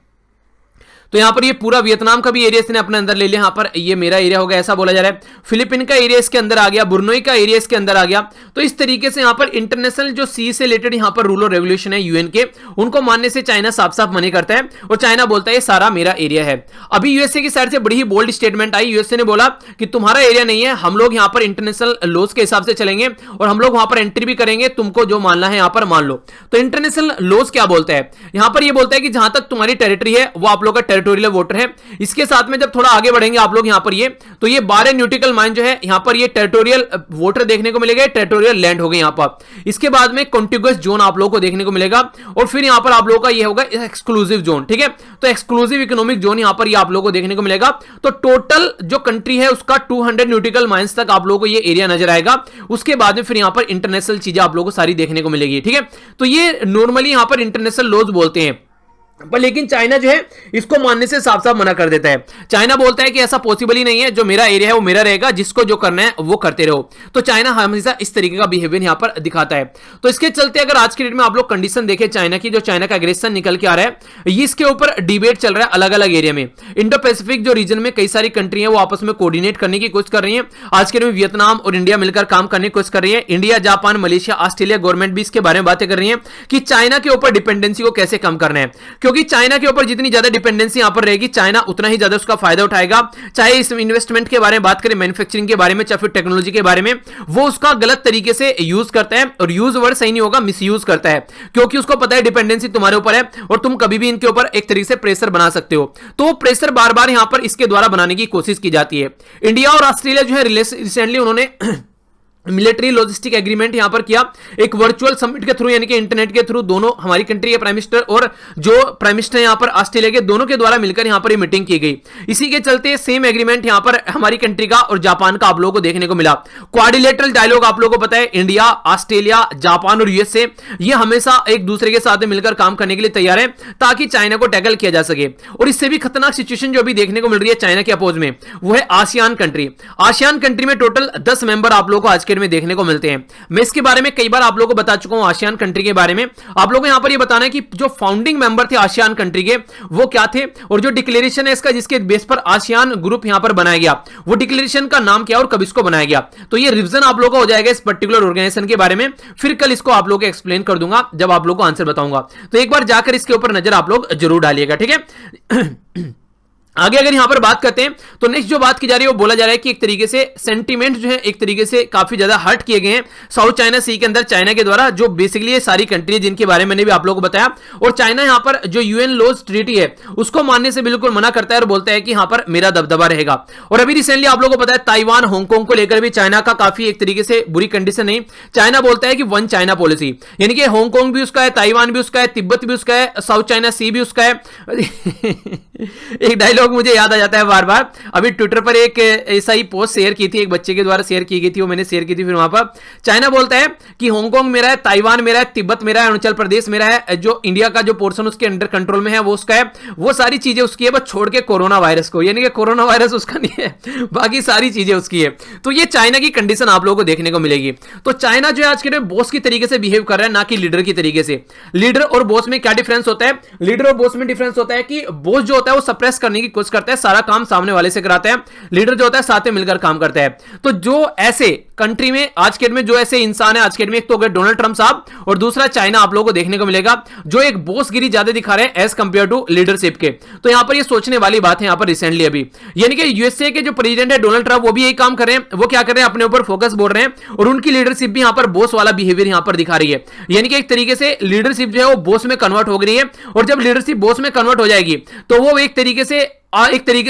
तो यहां पर ये पूरा वियतनाम का भी एरिया इसने अपने अंदर ले लिया, यहां पर ये मेरा एरिया हो गया ऐसा बोला जा रहा है। फिलीपीन का एरिया इसके अंदर आ गया, बुर्नोई का एरिया इसके अंदर आ गया। तो इस तरीके से यहां पर इंटरनेशनल जो सी से रिलेटेड यहां पर रूल और रेगुलेशन है यूएन के, उनको मानने से चाइना साफ साफ मना करता है और चाइना बोलता है ये सारा मेरा एरिया है। अभी यूएसए की साइड से बड़ी ही बोल्ड स्टेटमेंट आई, यूएसए ने बोला कि तुम्हारा एरिया नहीं है, हम लोग यहां पर इंटरनेशनल लॉज के हिसाब से चलेंगे और हम लोग वहां पर एंट्री भी करेंगे, तुमको जो मानना है यहां पर मान लो। तो इंटरनेशनल लॉज क्या बोलता है, यहां पर ये बोलता है कि जहां तक तुम्हारी टेरिटरी है वो आप लोग का टेरिटोरियल वाटर है। इसके साथ में जब थोड़ा आगे बढ़ेंगे आप लोग यहां पर ये, तो ये 12 न्यूटिकल माइन जो है यहां पर ये टेरिटोरियल वाटर देखने को मिलेगा, टेरिटोरियल लैंड हो गए यहां पर। इसके बाद में कॉन्टिगुअस जोन आप लोगों को देखने को मिलेगा और फिर यहां पर आप लोगों का ये होगा एक्सक्लूसिव जोन, ठीक है। तो एक्सक्लूसिव इकोनॉमिक जोन यहां पर ये आप लोगों को देखने को मिलेगा। तो टोटल जो कंट्री है उसका 200 न्यूटिकल माइंस तक आप लोगों को ये एरिया नजर आएगा। उसके बाद में फिर यहां पर इंटरनेशनल चीजें आप लोगों को सारी देखने को मिलेगी, ठीक है। तो ये नॉर्मली यहां पर इंटरनेशनल लॉज बोलते हैं, पर लेकिन चाइना जो है इसको मानने से साफ साफ मना कर देता है। चाइना बोलता है कि ऐसा पॉसिबल ही नहीं है, जो मेरा एरिया है वो मेरा रहेगा, जिसको जो करना है वो करते रहो। तो चाइना हमेशा इस तरीके का बिहेवियर यहां पर दिखाता है। तो इसके चलते अगर आज के डेट में आप लोग कंडीशन देखें चाइना की, जो चाइना का एग्रेशन निकल के आ रहा है, ये इसके ऊपर डिबेट चल रहा है अलग अलग एरिया में। इंडो पैसिफिक जो रीजन में कई सारी कंट्री है वो आपस में कोऑर्डिनेट करने की कोशिश कर रही है। आज के डेट में वियतनाम और इंडिया मिलकर काम करने की कोशिश कर रही है। India, Japan, Malaysia, Australia government भी इसके बारे में बातें कर रही है कि चाइना के ऊपर डिपेंडेंसी को कैसे कम करना है, क्योंकि चाइना के ऊपर जितनी ज्यादा डिपेंडेंसी यहां पर रहेगी चाइना उतना ही ज्यादा उसका फायदा उठाएगा। चाहे इस इन्वेस्टमेंट के बारे में बात करें, मैन्युफैक्चरिंग के बारे में, चाहे फिर टेक्नोलॉजी के बारे में, वो उसका गलत तरीके से यूज करता है। और यूज वर्ड सही नहीं होगा, मिसयूज करता है, क्योंकि उसको पता है डिपेंडेंसी तुम्हारे ऊपर है और तुम कभी भी इनके ऊपर एक तरीके से प्रेशर बना सकते हो। तो वो प्रेशर बार बार यहां पर इसके द्वारा बनाने की कोशिश की जाती है। इंडिया और ऑस्ट्रेलिया जो है रिसेंटली उन्होंने मिलिट्री लॉजिस्टिक एग्रीमेंट यहां पर किया, एक वर्चुअल समिट के थ्रू, यानी कि इंटरनेट के थ्रू। दोनों हमारी कंट्री के प्राइम मिनिस्टर और जो प्राइम मिनिस्टर यहां पर ऑस्ट्रेलिया के, दोनों के द्वारा मिलकर यहां पर ये मीटिंग की गई। इसी के चलते सेम एग्रीमेंट यहां पर हमारी कंट्री का और जापान का आप लोगों को देखने को मिला। क्वाड्रिलेटरल डायलॉग आप लोगों को पता है, इंडिया, ऑस्ट्रेलिया, जापान और यूएसए ये हमेशा एक दूसरे के साथ मिलकर काम करने के लिए तैयार है ताकि चाइना को टैकल किया जा सके। और इससे भी खतरनाक सिचुएशन जो अभी देखने को मिल रही है चाइना के अपोज में, वो है आसियान कंट्री। आसियान कंट्री में टोटल 10 मेंबर आप लोगों को आज के डेट में देखने को मिलते हैं। मैं इसके बारे में कई बार आप लोगों को बता चुका हूं, आसियान कंट्री के बारे में। आप लोगों को यहां पर ये बताना है कि जो फाउंडिंग मेंबर थे आसियान कंट्री के वो क्या थे, और जो डिक्लेरेशन है इसका जिसके बेस पर आसियान ग्रुप यहां पर बनाया गया, वो डिक्लेरेशन का नाम क्या और कब इसको बनाया गया। तो ये रिवीजन आप लोगों को हो जाएगा इस पर्टिकुलर ऑर्गेनाइजेशन के बारे में। फिर कल इसको आप लोगों को एक्सप्लेन कर दूंगा जब आप लोगों को आंसर बताऊंगा। तो एक बार जाकर इसके ऊपर नजर आप लोग जरूर डालिएगा, ठीक है। आगे अगर यहां पर बात करते हैं तो नेक्स्ट जो बात की जा रही है वो बोला जा रहा है कि एक तरीके से सेंटीमेंट जो है एक तरीके से काफी ज्यादा हर्ट किए गए हैं साउथ चाइना सी के अंदर चाइना के द्वारा, जो बेसिकली ये सारी कंट्री जिनके बारे में मैंने भी आप लोगों को बताया। और चाइना यहां पर जो यूएन लॉज ट्रीटी है उसको मानने से बिल्कुल मना करता है और बोलता है कि यहां पर मेरा दबदबा रहेगा। और अभी रिसेंटली आप लोगों को पता है ताइवान, हांगकांग को लेकर भी चाइना का काफी एक तरीके से बुरी कंडीशन नहीं। चाइना बोलता है कि वन चाइना पॉलिसी, यानी कि हांगकांग भी उसका है, ताइवान भी उसका है, तिब्बत भी उसका है, साउथ चाइना सी भी उसका है। एक डायलॉग डायलॉग मुझे याद आ जाता है बार बार। अभी ट्विटर पर एक ऐसा ही पोस्ट शेयर की थी, एक बच्चे के द्वारा शेयर की गई थी, वो मैंने शेयर की थी। फिर वहां पर चाइना बोलता है कि हांगकांग मेरा है, ताइवान मेरा है, तिब्बत मेरा है, अरुणाचल प्रदेश मेरा है, जो इंडिया का जो पोर्शन उसके अंडर कंट्रोल में है वो उसका है, वो सारी चीजें उसकी है, बस छोड़ के कोरोना वायरस को, यानी कि कोरोना वायरस उसका नहीं है, बाकी सारी चीजें उसकी है। तो ये चाइना की कंडीशन आप लोगों को देखने को मिलेगी। तो चाइना जो है आज के टाइम बॉस की तरीके से बिहेव कर रहा है, ना कि लीडर की तरीके से। लीडर और बॉस में क्या डिफरेंस होता है? लीडर और बॉस में डिफरेंस होता है कि बॉस जो होता है वो सप्रेस करने की कोशिश करता है, सारा काम सामने वाले से कराता है। लीडर जो होता है साथ में मिलकर काम करता है। तो जो ऐसे कंट्री में आज के डेट में जो ऐसे इंसान है आज के डेट में, एक तो हो गए डोनाल्ड ट्रंप साहब, और दूसरा चाइना आप लोगों को देखने को मिलेगा जो एक बॉस गिरी ज्यादा दिखा रहे हैं एज कंपेयर टू लीडरशिप के। तो यहां पर ये सोचने वाली बात है यहां पर रिसेंटली अभी, यानी कि यूएसए के जो प्रेसिडेंट है डोनाल्ड ट्रंप, वो भी यही काम कर रहे हैं। वो क्या कर रहे हैं? अपने ऊपर फोकस बोल रहे हैं, और उनकी लीडरशिप भी यहां पर बॉस वाला बिहेवियर यहां पर दिखा रही है। यानी कि एक तरीके से लीडरशिप जो है वो बॉस में कन्वर्ट हो गई है, और जब लीडरशिप बॉस में कन्वर्ट हो जाएगी तो वो एक तरीके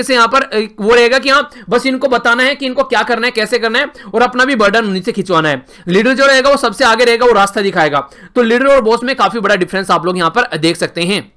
से यहां पर वो रहेगा कि हाँ बस इनको बताना है कि इनको क्या करना है, कैसे करना है, और अपना भी बर्डन उन्हीं से खिंचवाना है। लीडर जो रहेगा वो सबसे आगे रहेगा, वो रास्ता दिखाएगा। तो लीडर और बॉस में काफी बड़ा डिफरेंस आप लोग यहां पर देख सकते हैं।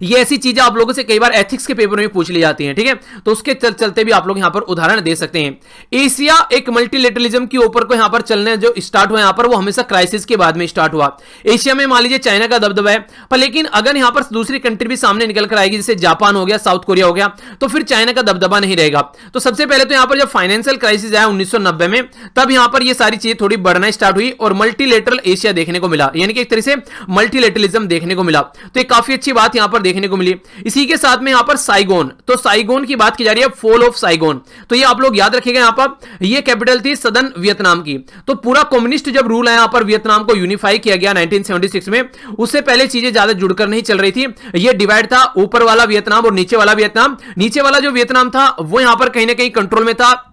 ये ऐसी चीजें आप लोगों से कई बार एथिक्स के पेपर में पूछ ली जाती हैं, ठीक है? तो उसके चलते भी आप लोग यहां पर उदाहरण दे सकते हैं। एशिया एक मल्टीलेटरलिज्म के ऊपर को यहां पर चलने जो स्टार्ट हुआ यहां पर, वो हमेशा क्राइसिस के बाद में स्टार्ट हुआ। एशिया में मान लीजिए चाइना का दबदबा है, पर लेकिन अगर यहां पर दूसरी कंट्री भी सामने निकल कर आएगी, जैसे जापान हो गया, साउथ कोरिया हो गया, तो फिर चाइना का दबदबा नहीं रहेगा। तो सबसे पहले तो यहां पर जब फाइनेंशियल क्राइसिस आया 1990 में, तब यहां पर ये सारी चीजें थोड़ी बढ़ना स्टार्ट हुई और मल्टीलेटरल एशिया देखने को मिला, यानी कि एक तरह से मल्टीलेटरलिज्म देखने को मिला। तो एक काफी अच्छी बात यहां पर देखने को मिली। इसी के साथ में यहां पर साइगोन, तो साइगोन की बात की जा रही है, फॉल ऑफ साइगोन। तो ये आप लोग याद रखिएगा, यहां पर ये कैपिटल थी सदर्न वियतनाम की। तो पूरा कम्युनिस्ट जब रूल है यहां पर, वियतनाम को यूनिफाई किया गया 1976 में, उससे पहले चीजें ज्यादा जुड़कर नहीं चल रही थी। ये डिवाइड था, ऊपर वाला वियतनाम और नीचे वाला वियतनाम। नीचे वाला जो वियतनाम था वो यहां पर कहीं ना कहीं कंट्रोल में था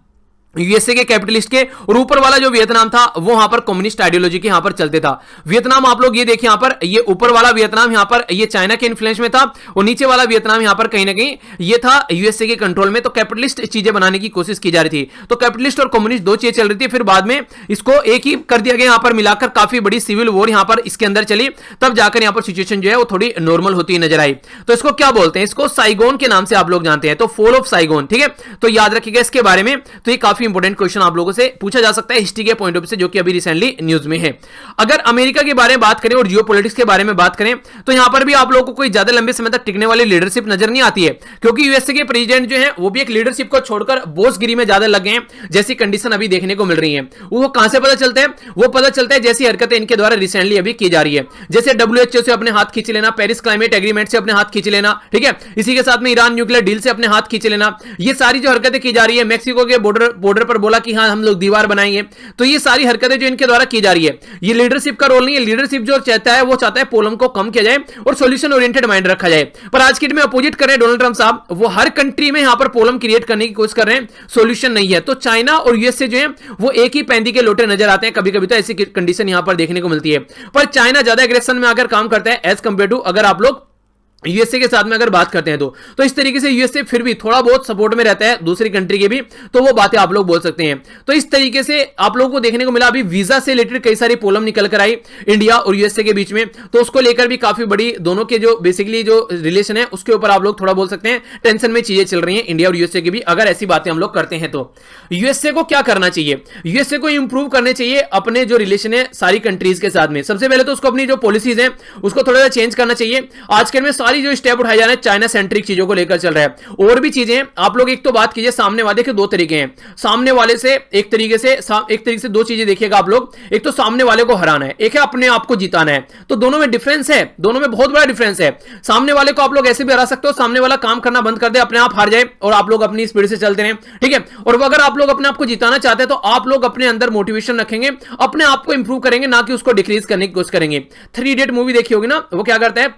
यूएसए के कैपिटलिस्ट के, और ऊपर वाला जो वियतनाम था वो यहां पर कम्युनिस्ट आइडियोलॉजी के यहां पर चलते था। वियतनाम आप लोग ये देखिए यहां पर, ये ऊपर वाला वियतनाम यहां पर ये चाइना के इन्फ्लुएंस में था, और नीचे वाला वियतनाम यहां पर कहीं ना कहीं ये था यूएसए के कंट्रोल में। तो कैपिटलिस्ट चीजें बनाने की कोशिश की जा रही थी। तो कैपिटलिस्ट और कम्युनिस्ट दो चीजें चल रही थी, फिर बाद में इसको एक ही कर दिया गया, यहां पर मिलाकर काफी बड़ी सिविल वॉर यहां पर इसके अंदर चली, तब जाकर यहां पर सिचुएशन जो है वो थोड़ी नॉर्मल होती नजर आई। तो इसको क्या बोलते हैं? इसको साइगोन के नाम से आप लोग जानते हैं। तो फॉल ऑफ साइगोन, ठीक है? तो याद रखिएगा इसके बारे में। तो ये काफी इंपॉर्टेंट क्वेश्चन आप लोग से पूछा जा सकता है हिस्ट्री के पॉइंट ऑफ व्यू से, जो कि अभी रिसेंटली न्यूज में है। अगर अमेरिका के बारे में बात करें और जियोपॉलिटिक्स के बारे में बात करें, तो यहां पर भी आप लोगों को कोई ज्यादा लंबे समय तक टिकने वाली लीडरशिप नजर नहीं आती है, क्योंकि यूएसए के प्रेसिडेंट जो है वो भी एक लीडरशिप को छोड़कर बॉसगिरी में ज्यादा लगे हैं, जैसी कंडीशन अभी देखने को मिल रही है। वो कहां से पता चलता है? वो पता चलता है जैसी हरकतें इनके द्वारा रिसेंटली अभी की जा रही है, जैसे डब्ल्यूएचओ से अपने हाथ खींच लेना, पेरिस क्लाइमेट एग्रीमेंट से अपने हाथ खींच लेना, ठीक है? इसी के साथ में ईरान न्यूक्लियर डील से अपने हाथ खींच लेना। ये सारी जो हरकतें की जा रही है, मैक्सिको के बॉर्डर पर बोला कि हाँ हम लोग दीवार बनाएंगे। तो ये सारी हरकतें जो इनके द्वारा की जा रही है, ये लीडरशिप का रोल नहीं है। लीडरशिप जो चाहता है वो चाहता है प्रॉब्लम को कम किया जाए और सॉल्यूशन ओरिएंटेड माइंड रखा जाए। पर आज के दिन में अपोजिट कर रहे हैं डोनाल्ड ट्रंप साहब, वो हर कंट्री में यहां पर प्रॉब्लम क्रिएट करने की कोशिश कर रहे हैं, सॉल्यूशन नहीं है। तो चाइना और यूएसए जो है वो एक ही पैंदी के लोटे नजर आते हैं। कभी कभी तो ऐसी कंडीशन यहां पर देखने को मिलती है, पर चाइना ज्यादा एग्रेशन में आकर काम करता है एज कंपेयर टू अगर आप लोग यूएसए के साथ में अगर बात करते हैं तो इस तरीके से यूएसए फिर भी थोड़ा बहुत सपोर्ट में रहता है दूसरी कंट्री के भी, तो वो बातें आप लोग बोल सकते हैं। तो इस तरीके से आप लोगों को देखने को मिला, अभी वीजा से रिलेटेड कई सारी प्रॉब्लम निकल कर आई इंडिया और यूएसए के बीच में, तो उसको लेकर भी काफी बड़ी दोनों के जो बेसिकली जो रिलेशन है उसके ऊपर आप लोग थोड़ा बोल सकते हैं टेंशन में चीजें चल रही हैं इंडिया और यूएसए की भी, अगर ऐसी बातें हम लोग करते हैं। तो यूएसए को क्या करना चाहिए? यूएसए को इंप्रूव करने चाहिए अपने जो रिलेशन है सारी कंट्रीज के साथ में। सबसे पहले तो उसको अपनी जो पॉलिसीज है उसको थोड़ा सा चेंज करना चाहिए। आजकल में सारी जो स्टेप उठाए जा रहे हैं चाइना सेंट्रिक चीजों को लेकर चल रहा है। और भी चीजें आप लोग एक तो बात कीजिए, सामने वाले के दो तरीके हैं। सामने वाले से एक तरीके से दो चीजें देखिएगा आप लोग, एक तो सामने वाले को हराना है, एक है अपने आप को जिताना है। तो दोनों में डिफरेंस है, दोनों में बहुत बड़ा डिफरेंस है। सामने वाले को आप लोग ऐसे भी हरा सकते हो, सामने वाला काम करना बंद कर दे, अपने आप हार जाए और आप लोग अपनी स्पीड से चलते रहें, ठीक है? और अगर आप लोग अपने आप को जिताना चाहते हैं तो आप लोग अपने अंदर मोटिवेशन रखेंगे, अपने आप को इंप्रूव करेंगे, ना कि उसको डिक्रीज करने की कोशिश करेंगे। 3 इडियट मूवी देखी होगी ना, वो क्या करता है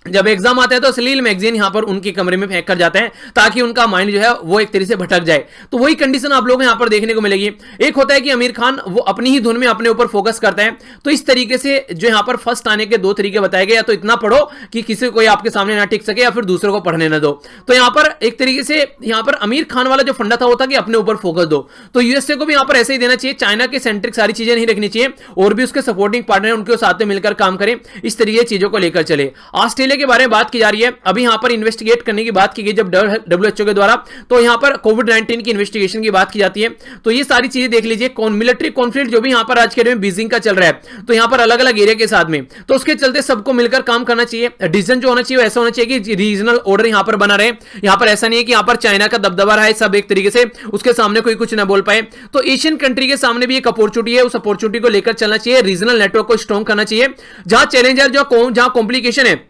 जब एग्जाम आता है तो अश्लील मैगजीन यहां पर उनके कमरे में फेंक कर जाता है ताकि उनका माइंड जो है वो एक तरीके से भटक जाए। तो वही कंडीशन आप लोगों को यहां पर देखने को मिलेगी। एक होता है कि आमिर खान वो अपनी ही धुन में अपने ऊपर फोकस करता है, तो इस तरीके से जो यहां पर फर्स्ट आने के 2 तरीके बताए गए, या तो इतना पढ़ो कि किसी कोई आपके सामने ना टिक सके, या फिर दूसरों को पढ़ने ना दो। तो यहां पर एक तरीके से यहां पर आमिर खान वाला जो फंडा था वो था कि अपने ऊपर फोकस दो। तो यूएसए को भी यहां पर ऐसे ही देना चाहिए, चाइना के सेंट्रिक सारी चीजें नहीं रखनी चाहिए, और भी उसके सपोर्टिंग पार्टनर उनके साथ में मिलकर काम करें, इस तरीके चीजों को लेकर चले। ऑस्ट्रेलिया इंडिया के बारे में बात की जा रही है, अभी यहां पर इन्वेस्टिगेट करने की बात की गई जब WHO के द्वारा, तो यहां पर कोविड-19 की इन्वेस्टिगेशन की बात की जाती है। तो ये सारी चीजें देख लीजिए, मिलिट्री कॉन्फ्लिक्ट जो भी यहां पर आज के डेट में बीजिंग का चल रहा है, तो यहां पर अलग अलग एरिया के साथ में, तो उसके चलते सबको मिलकर काम करना चाहिए। डिसीजन जो होना चाहिए वो ऐसा होना चाहिए कि रीजनल ऑर्डर यहां पर बना रहे। यहां पर ऐसा नहीं है कि यहां पर चाइना का दबदबा रहा है, सब एक तरीके से उसके सामने कोई कुछ ना बोल पाए। तो एशियन कंट्री के सामने भी एक अपॉर्चुनिटी है, उस अपॉर्चुनिटी को लेकर चलना चाहिए, रीजनल नेटवर्क को स्ट्रॉन्ग करना चाहिए। जहां चैलेंजर जहां कॉम्प्लिकेशन है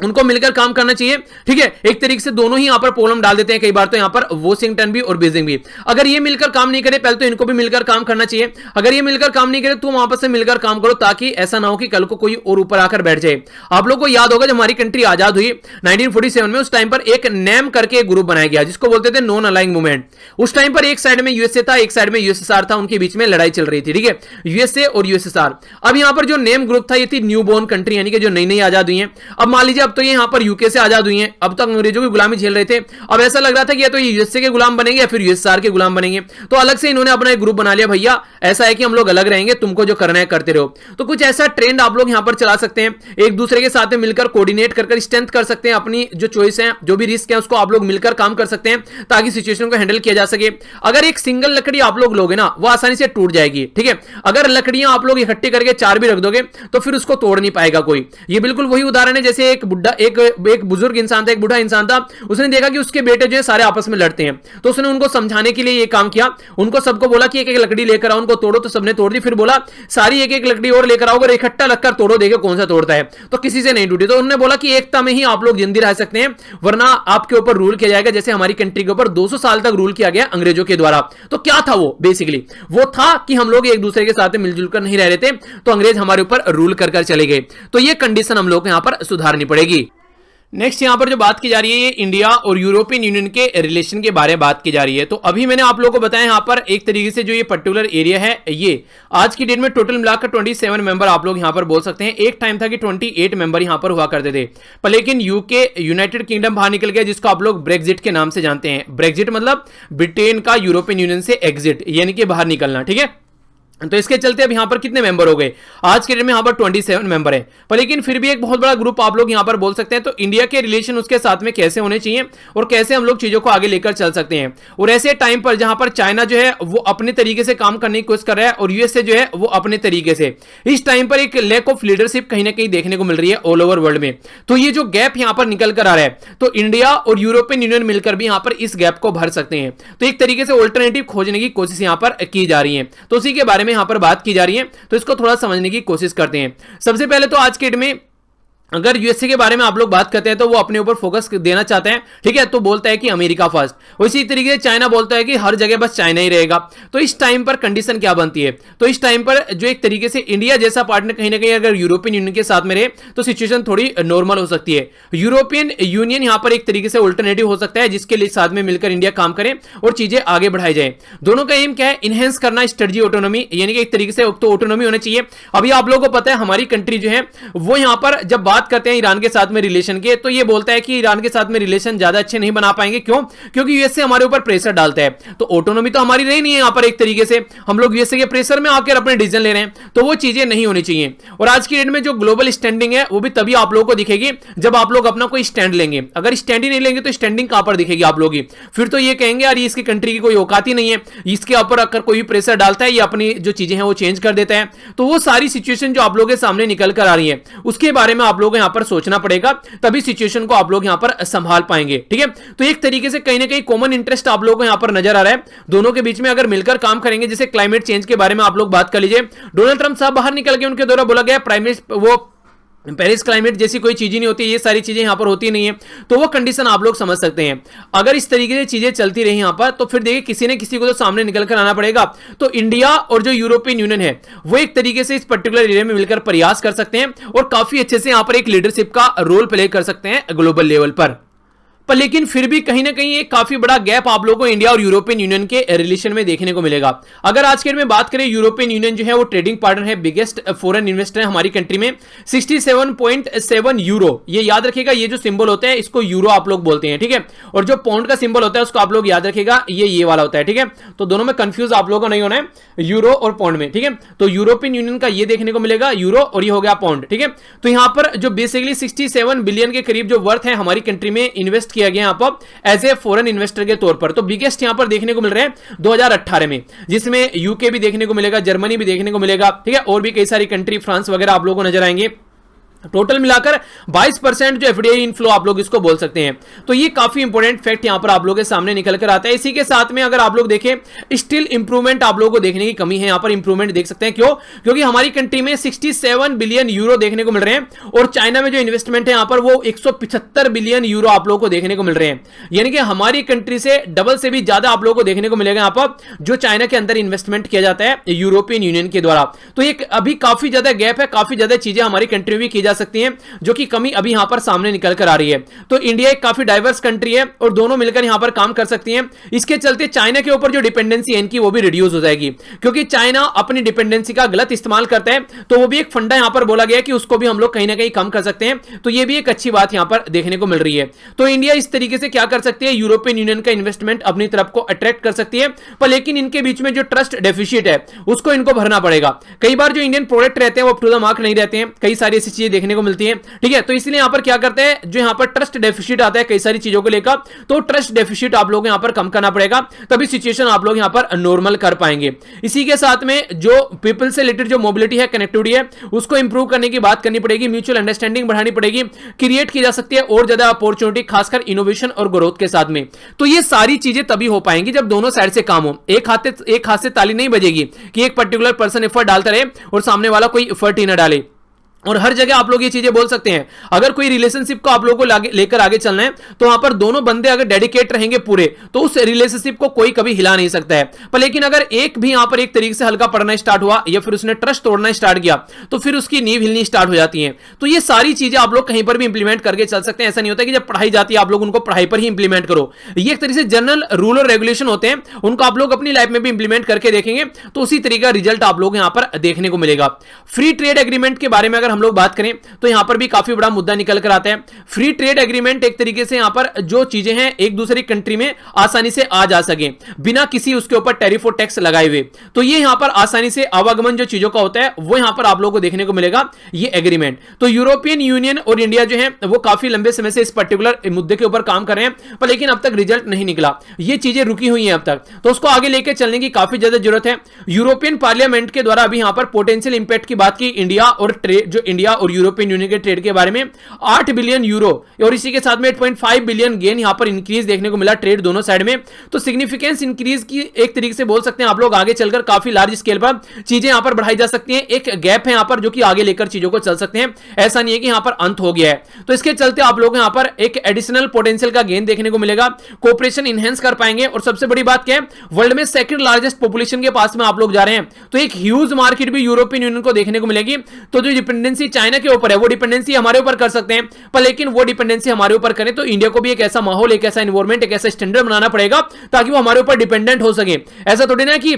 उनको मिलकर काम करना चाहिए, ठीक है। एक तरीके से दोनों ही यहां पर प्रॉब्लम डाल देते हैं कई बार, तो यहां पर वॉशिंगटन भी और बीजिंग भी। अगर ये मिलकर काम नहीं करे, पहले तो इनको भी मिलकर काम करना चाहिए। अगर ये मिलकर काम नहीं करे तो आपस से मिलकर काम करो, ताकि ऐसा ना हो कि कल को कोई और ऊपर आकर बैठ जाए। आप लोगों को याद होगा जब हमारी कंट्री आजाद हुई 1947 में, उस टाइम पर एक नेम करके एक ग्रुप बनाया गया जिसको बोलते थे नॉन अलाइंग मूवमेंट। उस टाइम पर एक साइड में यूएसए था, एक साइड में यूएसएसआर था, उनके बीच में लड़ाई चल रही थी, ठीक है, यूएसए और यूएसएसआर। अब यहां पर जो नेम ग्रुप था ये थी न्यू बोर्न कंट्री, यानी कि जो नई नई आजाद हुई है। अब मान लीजिए अब तो ये यहां पर यूके से आजाद हुई हैं, अब तक अंग्रेजों की गुलामी झेल रहे थे। अब ऐसा लग रहा था कि या तो ये यूएसए के गुलाम बनेंगे या फिर यूएसएसआर के गुलाम बनेंगे। तो अलग से इन्होंने अपना एक ग्रुप बना लिया, भैया ऐसा है कि हम लोग अलग रहेंगे, तुमको जो करना है करते रहो। तो कुछ ऐसा ट्रेंड आप लोग यहां पर चला सकते हैं, एक दूसरे के साथ मिलकर कोऑर्डिनेट कर स्ट्रेंथ कर सकते हैं, अपनी जो चॉइस है, जो भी रिस्क है उसको आप लोग मिलकर काम कर सकते हैं, ताकि सिचुएशन को हैंडल किया जा सके। अगर एक सिंगल लकड़ी आप लोग लोगे ना, वो आसानी से टूट जाएगी, ठीक है। अगर लकड़ियां आप लोग इकट्ठी करके 4 भी रख दोगे तो फिर उसको तोड़ नहीं पाएगा कोई। ये बिल्कुल वही उदाहरण है जैसे एक बुढ़ा एक बुजुर्ग इंसान था, एक बूढ़ा इंसान था, उसने देखा कि उसके बेटे जो है सारे आपस में लड़ते हैं, तो उसने उनको समझाने के लिए ये काम किया। उनको सबको बोला कि एक एक लकड़ी लेकर आओ, उनको तोड़ो, तो सबने तोड़ दी। फिर बोला सारी एक एक लकड़ी और लेकर आओ, अगर इकट्ठा लगकर तोड़ो, देखो कौन सा तोड़ता है। तो किसी से नहीं टूटी। तो उन्होंने बोला कि एकता में ही आप लोग जिंदगी रह सकते हैं, वरना आपके ऊपर रूल किया जाएगा, जैसे हमारी कंट्री के ऊपर 200 साल तक रूल किया गया अंग्रेजों के द्वारा। तो क्या था वो बेसिकली? वो था कि हम लोग एक दूसरे के साथ मिलजुल कर नहीं रह रहे थे, तो अंग्रेज हमारे ऊपर रूल कर चले गए। तो ये कंडीशन हम लोग को यहां पर सुधारनी पड़ेगी। नेक्स्ट यहां पर जो बात की जा रही है, ये इंडिया और यूरोपियन यूनियन के रिलेशन के बारे में बात की जा रही है। तो अभी मैंने आप लोगों को बताया यहां पर एक तरीके से जो ये पर्टिकुलर एरिया है, ये आज की डेट में टोटल मिलाकर 27 मेंबर आप लोग यहां पर बोल सकते हैं। एक टाइम था कि 28 मेंबर यहां पर हुआ करते थे, पर लेकिन यूके यूनाइटेड किंगडम बाहर निकल गया, जिसको आप लोग ब्रेक्जिट के नाम से जानते हैं। ब्रेक्जिट मतलब ब्रिटेन का यूरोपियन यूनियन से एग्जिट, यानी कि बाहर निकलना, ठीक है। तो इसके चलते अब यहां पर कितने मेंबर हो गए? आज के डेट में यहां पर 27 मेंबर है, पर लेकिन फिर भी एक बहुत बड़ा ग्रुप आप लोग यहां पर बोल सकते हैं। तो इंडिया के रिलेशन उसके साथ में कैसे होने चाहिए और कैसे हम लोग चीजों को आगे लेकर चल सकते हैं। और ऐसे टाइम पर जहां पर चाइना जो है वो अपने तरीके से काम करने की कोशिश कर रहा है और यूएसए जो है वो अपने तरीके से, इस टाइम पर एक लैक ऑफ लीडरशिप कहीं ना कहीं देखने को मिल रही है ऑल ओवर वर्ल्ड में। तो ये जो गैप यहां पर निकल कर आ रहा है, तो इंडिया और यूरोपियन यूनियन मिलकर भी यहां पर इस गैप को भर सकते हैं। तो एक तरीके से ऑल्टरनेटिव खोजने की कोशिश यहां पर की जा रही है। तो उसी के बारे में यहां पर बात की जा रही है, तो इसको थोड़ा समझने की कोशिश करते हैं। सबसे पहले तो आज के डेट में अगर यूएसए के बारे में आप लोग बात करते हैं तो वो अपने ऊपर फोकस देना चाहते हैं, ठीक है, तो बोलता है कि अमेरिका फर्स्ट। उसी तरीके से चाइना बोलता है कि हर जगह बस चाइना ही रहेगा। तो इस टाइम पर कंडीशन क्या बनती है? तो इस टाइम पर जो एक तरीके से इंडिया जैसा पार्टनर कहीं ना कहीं अगर यूरोपियन यूनियन के साथ में रहे तो सिचुएशन थोड़ी नॉर्मल हो सकती है। यूरोपियन यूनियन यहां पर एक तरीके से ऑल्टरनेटिव हो सकता है, जिसके लिए साथ में मिलकर इंडिया काम करे और चीजें आगे बढ़ाई जाए। दोनों का एम क्या है? इनहेंस करना स्ट्रेटजी ऑटोनॉमी, यानी कि एक तरीके से तो ऑटोनॉमी होना चाहिए। अभी आप लोगों को पता है हमारी कंट्री जो है वो यहां पर जब बात करते हैं ईरान के साथ में रिलेशन के, तो ये बोलता है कि ईरान के साथ में रिलेशन ज्यादा अच्छे नहीं बना पाएंगे। क्यों? क्योंकि यूएसए हमारे ऊपर प्रेशर डालता है। तो ऑटोनॉमी तो हमारी रही नहीं है यहां पर, एक तरीके से हम लोग यूएसए के प्रेशर में आकर अपने डिसीजन ले रहे हैं, तो वो चीजें नहीं होनी चाहिए। और आज की डेट में जो ग्लोबल स्टैंडिंग है वो भी तभी आप लोगों को दिखेगी जब आप लोग अपना कोई स्टैंड लेंगे। अगर स्टैंड ही नहीं लेंगे तो स्टैंडिंग कहां पर दिखेगी आप लोगों की? फिर तो ये कहेंगे यार इसकी कंट्री की कोई औकात ही नहीं है, इसके ऊपर अगर कोई प्रेशर डालता है ये अपनी जो चीजें हैं वो चेंज कर देता है। तो वो सारी सिचुएशन जो आप लोगों के सामने निकल कर आ रही है उसके बारे में आप लोगों को यहां पर सोचना पड़ेगा, तभी सिचुएशन को आप लोग यहां पर संभाल पाएंगे, ठीक है। तो एक तरीके से कहीं ना कहीं कॉमन इंटरेस्ट आप लोगों को यहां पर नजर आ रहा है दोनों के बीच में, अगर मिलकर काम करेंगे। जैसे क्लाइमेट चेंज के बारे में आप लोग बात कर लीजिए, डोनाल्ड ट्रंप साहब बाहर निकल के उनके द्वारा बोला गया प्राइम मिनिस्टर वो पेरिस क्लाइमेट जैसी कोई चीज नहीं होती, ये सारी चीजें यहां पर होती नहीं है। तो वो कंडीशन आप लोग समझ सकते हैं। अगर इस तरीके से चीजें चलती रही यहां पर, तो फिर देखिए किसी न किसी को तो सामने निकल कर आना पड़ेगा। तो इंडिया और जो यूरोपियन यूनियन है वो एक तरीके से इस पर्टिकुलर एरिया में मिलकर प्रयास कर सकते हैं और काफी अच्छे से यहां पर एक लीडरशिप का रोल प्ले कर सकते हैं ग्लोबल लेवल पर। पर लेकिन फिर भी कहीं ना कहीं एक काफी बड़ा गैप आप लोगों को इंडिया और यूरोपियन यूनियन के रिलेशन में देखने को मिलेगा। अगर आज के डेट में बात करें, यूरोपियन यूनियन जो है वो ट्रेडिंग पार्टनर है, बिगेस्ट फॉरेन इन्वेस्टर है हमारी कंट्री में, 67.7 यूरो। ये याद रखिएगा, ये जो सिंबल होता है इसको यूरो आप लोग बोलते हैं, ठीक है। और जो पाउंड का सिंबल होता है उसको आप लोग याद रखिएगा, ये वाला होता है, ठीक है। तो दोनों में कंफ्यूज आप लोगों को नहीं होना है, यूरो और पाउंड में, ठीक है। तो यूरोपियन यूनियन का ये देखने को मिलेगा यूरो, और ये हो गया पाउंड, ठीक है। तो यहां पर जो बेसिकली 67 बिलियन के करीब जो वर्थ है हमारी कंट्री में इन्वेस्ट किया गया यहां पर एज ए फॉरेन इन्वेस्टर के तौर पर। तो बिगेस्ट यहां पर देखने को मिल रहे हैं 2018 में, जिसमें यूके भी देखने को मिलेगा, जर्मनी भी देखने को मिलेगा, ठीक है, और भी कई सारी कंट्री, फ्रांस वगैरह आप लोगों को नजर आएंगे। टोटल मिलाकर 22% जो एफडीआई इनफ्लो आप लोग इसको बोल सकते हैं। तो ये काफी इंपॉर्टेंट फैक्ट यहां पर आप लोगों के सामने निकल कर आता है। इसी के साथ में अगर आप लोग देखें, स्टिल इंप्रूवमेंट आप लोगों को देखने की कमी है, यहां पर इंप्रूवमेंट देख सकते हैं। क्यों? क्योंकि हमारी कंट्री में 67 बिलियन यूरो देखने को मिल रहे हैं, और चाइना में जो इन्वेस्टमेंट है यहां पर वो 175 बिलियन यूरो आप लोगों को देखने को मिल रहे हैं। यानी कि हमारी कंट्री से डबल से भी ज्यादा आप लोगों को देखने को मिलेगा यहां पर जो चाइना के अंदर इन्वेस्टमेंट किया जाता है यूरोपियन यूनियन के द्वारा। तो एक अभी काफी ज्यादा गैप है, काफी ज्यादा चीजें हमारी कंट्री में की जा सकती हैं, जो की कमी अभी यहां पर सामने निकल कर आ रही है। तो इंडिया एक काफी डाइवर्स कंट्री है और दोनों मिलकर यहां पर काम कर सकती हैं। इसके चलते चाइना के ऊपर जो डिपेंडेंसी है इनकी वो भी रिड्यूस हो जाएगी, क्योंकि चाइना अपनी डिपेंडेंसी का गलत इस्तेमाल करता है। तो वो भी एक फंडा यहां पर बोला गया कि उसको भी हम लोग कहीं ना कहीं कम कर सकते हैं। तो ये भी एक अच्छी बात यहां पर देखने को मिल रही है। तो इंडिया इस तरीके से क्या कर सकती है, यूरोपियन यूनियन का इन्वेस्टमेंट अपनी तरफ को अट्रैक्ट कर सकती है। पर लेकिन इनके बीच में जो ट्रस्ट डेफिसिट है उसको इनको भरना पड़ेगा। कई बार जो इंडियन प्रोडक्ट रहते हैं वो अप टू द मार्क नहीं रहते हैं, कई सारी ऐसी चीजें देखने को मिलती हैं, ठीक है। तो इसलिए यहां पर क्या करते हैं, जो यहां पर ट्रस्ट डेफिसिट आता है कई सारी चीजों को लेकर, तो ट्रस्ट डेफिसिट आप लोग यहां पर कम करना पड़ेगा, तभी सिचुएशन आप लोग यहां पर नॉर्मल कर पाएंगे। इसी के साथ में जो पीपल से रिलेटेड जो मोबिलिटी है, कनेक्टिविटी है, उसको इंप्रूव करने की बात करनी पड़ेगी, म्यूचुअल अंडरस्टैंडिंग बढ़ानी पड़ेगी, क्रिएट की जा सकती है और ज्यादा अपॉर्चुनिटी, खासकर इनोवेशन और ग्रोथ के साथ में। तो ये सारी चीजें तभी हो पाएंगी जब दोनों साइड से काम हो। एक हाथ से ताली नहीं बजेगी कि एक पर्टिकुलर पर्सन एफर्ट डालता रहे और सामने वाला कोई एफर्ट ही ना डाले। और हर जगह आप लोग ये चीजें बोल सकते हैं, अगर कोई रिलेशनशिप को आप लोगों को लेकर आगे चलना है तो वहां पर दोनों बंदे अगर डेडिकेट रहेंगे पूरे, तो उस रिलेशनशिप को कोई कभी हिला नहीं सकता है। पर लेकिन अगर एक भी यहां पर एक तरीके से हल्का पड़ना स्टार्ट हुआ या फिर उसने ट्रस्ट तोड़ना स्टार्ट किया, तो फिर उसकी नींव हिलनी स्टार्ट हो जाती है। तो ये सारी चीजें आप लोग कहीं पर भी इंप्लीमेंट करके चल सकते हैं। ऐसा नहीं होता कि जब पढ़ाई जाती है आप लोग उनको पढ़ाई पर ही इंप्लीमेंट करो। ये एक तरीके से जनरल रूल और रेगुलेशन होते हैं, उनको आप लोग अपनी लाइफ में भी इंप्लीमेंट करके देखेंगे तो उसी तरीके का रिजल्ट आप लोग यहां पर देखने को मिलेगा। फ्री ट्रेड एग्रीमेंट के बारे में अगर हम लोग बात करें तो यहां पर भी काफी बड़ा मुद्दा निकल कर आता है। फ्री ट्रेड एग्रीमेंट एक तरीके से यहां पर जो चीजें हैं एक दूसरी कंट्री में आसानी से आ जा सके बिना किसी उसके ऊपर टैरिफ और टैक्स लगाए हुए। तो ये यहां पर आसानी से आवागमन जो चीजों का होता है वो यहां पर आप लोगों को देखने को मिलेगा, ये एग्रीमेंट। तो यूरोपियन यूनियन और इंडिया जो है वो काफी लंबे समय से इस पर्टिकुलर मुद्दे के ऊपर काम कर रहे हैं, पर लेकिन अब तक रिजल्ट नहीं निकला, ये चीजें रुकी हुई हैं अब तक। तो उसको आगे लेकर चलने की काफी ज्यादा जरूरत है। यूरोपियन पार्लियामेंट के द्वारा अभी यहां पर पोटेंशियल इंपैक्ट की बात की इंडिया और ट्रेड, जो इंडिया और यूरोपियन यूनियन के ट्रेड के बारे में 8 बिलियन यूरो और इसी के साथ में 8.5 बिलियन गेन यहां पर इंक्रीज देखने को मिला ट्रेड दोनों साइड में। तो सिग्निफिकेंस इंक्रीज की एक तरीके से बोल सकते हैं आप लोग, आगे चलकर काफी लार्ज स्केल पर चीजें यहां पर बढ़ाई जा सकती हैं। एक गैप है यहां पर जो कि आगे लेकर चीजों को चल सकते हैं, ऐसा नहीं है कि यहां पर अंत हो गया है। तो इसके चलते आप लोग यहां पर एक एडिशनल पोटेंशियल का गेन देखने को मिलेगा, कोऑपरेशन इनहेंस कर पाएंगे। और सबसे बड़ी बात क्या है, वर्ल्ड में सेकंड लार्जेस्ट पॉपुलेशन के पास में आप लोग जा रहे हैं, तो एक ह्यूज मार्केट भी यूरोपियन यूनियन को देखने को मिलेगी। तो जो डिपेंडेंसी चाइना के ऊपर है वो डिपेंडेंसी हमारे ऊपर कर सकते हैं, पर लेकिन वो डिपेंडेंसी हमारे ऊपर करें तो इंडिया को भी एक ऐसा माहौल, एक ऐसा एनवायरनमेंट, एक ऐसा स्टैंडर्ड बनाना पड़ेगा ताकि वो हमारे ऊपर डिपेंडेंट हो सके। ऐसा थोड़ी ना कि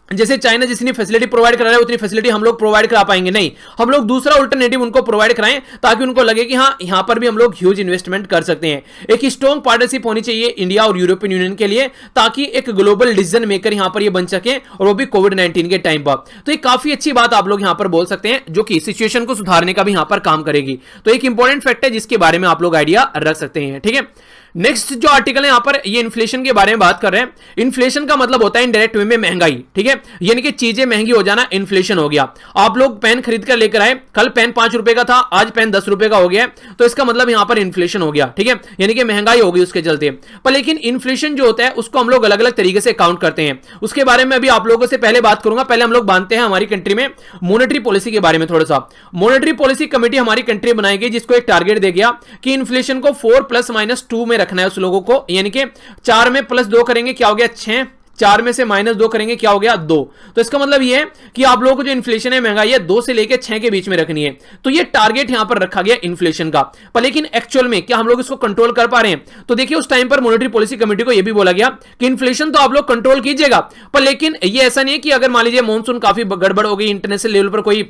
जैसे चाइना जितनी फैसिलिटी प्रोवाइड करा रहा है उतनी फैसिलिटी हम लोग प्रोवाइड करा पाएंगे, नहीं, हम लोग दूसरा अल्टरनेटिव उनको प्रोवाइड कराएं ताकि उनको लगे कि हाँ यहां पर भी हम लोग ह्यूज इन्वेस्टमेंट कर सकते हैं। एक स्ट्रॉन्ग पार्टनरशिप होनी चाहिए इंडिया और यूरोपियन यूनियन के लिए, ताकि एक ग्लोबल डिसीजन मेकर यहां पर ये बन सके, और वो भी कोविड-19 के टाइम पर। तो एक काफी अच्छी बात आप लोग यहां पर बोल सकते हैं, जो कि सिचुएशन को सुधारने का भी यहां पर काम करेगी। तो एक इंपॉर्टेंट फैक्ट है जिसके बारे में आप लोग आइडिया रख सकते हैं, ठीक है। नेक्स्ट जो आर्टिकल है यहां पर ये इन्फ्लेशन के बारे में बात कर रहे हैं। इन्फ्लेशन का मतलब होता है इनडायरेक्ट वे में महंगाई, ठीक है, यानी कि चीजें महंगी हो जाना इन्फ्लेशन हो गया। आप लोग पेन खरीद कर लेकर आए, कल पेन 5 रुपए का था, आज पेन 10 रुपए का हो गया, तो इसका मतलब यहां पर इन्फ्लेशन हो गया, ठीक है, यानी कि महंगाई हो गई उसके चलते। पर लेकिन इन्फ्लेशन जो होता है उसको हम लोग अलग अलग तरीके से काउंट करते हैं, उसके बारे में अभी आप लोगों से पहले बात करूंगा। पहले हम लोग मानते हैं हमारी कंट्री में मॉनेटरी पॉलिसी के बारे में थोड़ा सा। मॉनेटरी पॉलिसी कमेटी हमारी कंट्री बनाई गई जिसको एक टारगेट दे गया कि इन्फ्लेशन को 4 + -2 में रखना है उस लोगों को, यानी कि 4 में +2 करेंगे क्या हो गया 6, 4 में से -2 करेंगे, क्या हो गया 2। तो इसका मतलब ये है कि आप लोगों को जो इन्फ्लेशन है महंगाई है 2 से लेकर 6 के बीच में रखनी है। तो ये टारगेट यहां पर रखा गया इन्फ्लेशन का। पर लेकिन एक्चुअल में क्या हम लोग इसको कंट्रोल कर पा रहे हैं? तो देखिए उस टाइम पर मॉनेटरी पॉलिसी कमेटी को यह भी बोला गया कि इन्फ्लेशन तो आप लोग कंट्रोल कीजिएगा, पर लेकिन ये ऐसा नहीं है कि अगर मान लीजिए मॉनसून काफी गड़बड़ हो गई, इंटरनेशनल लेवल पर कोई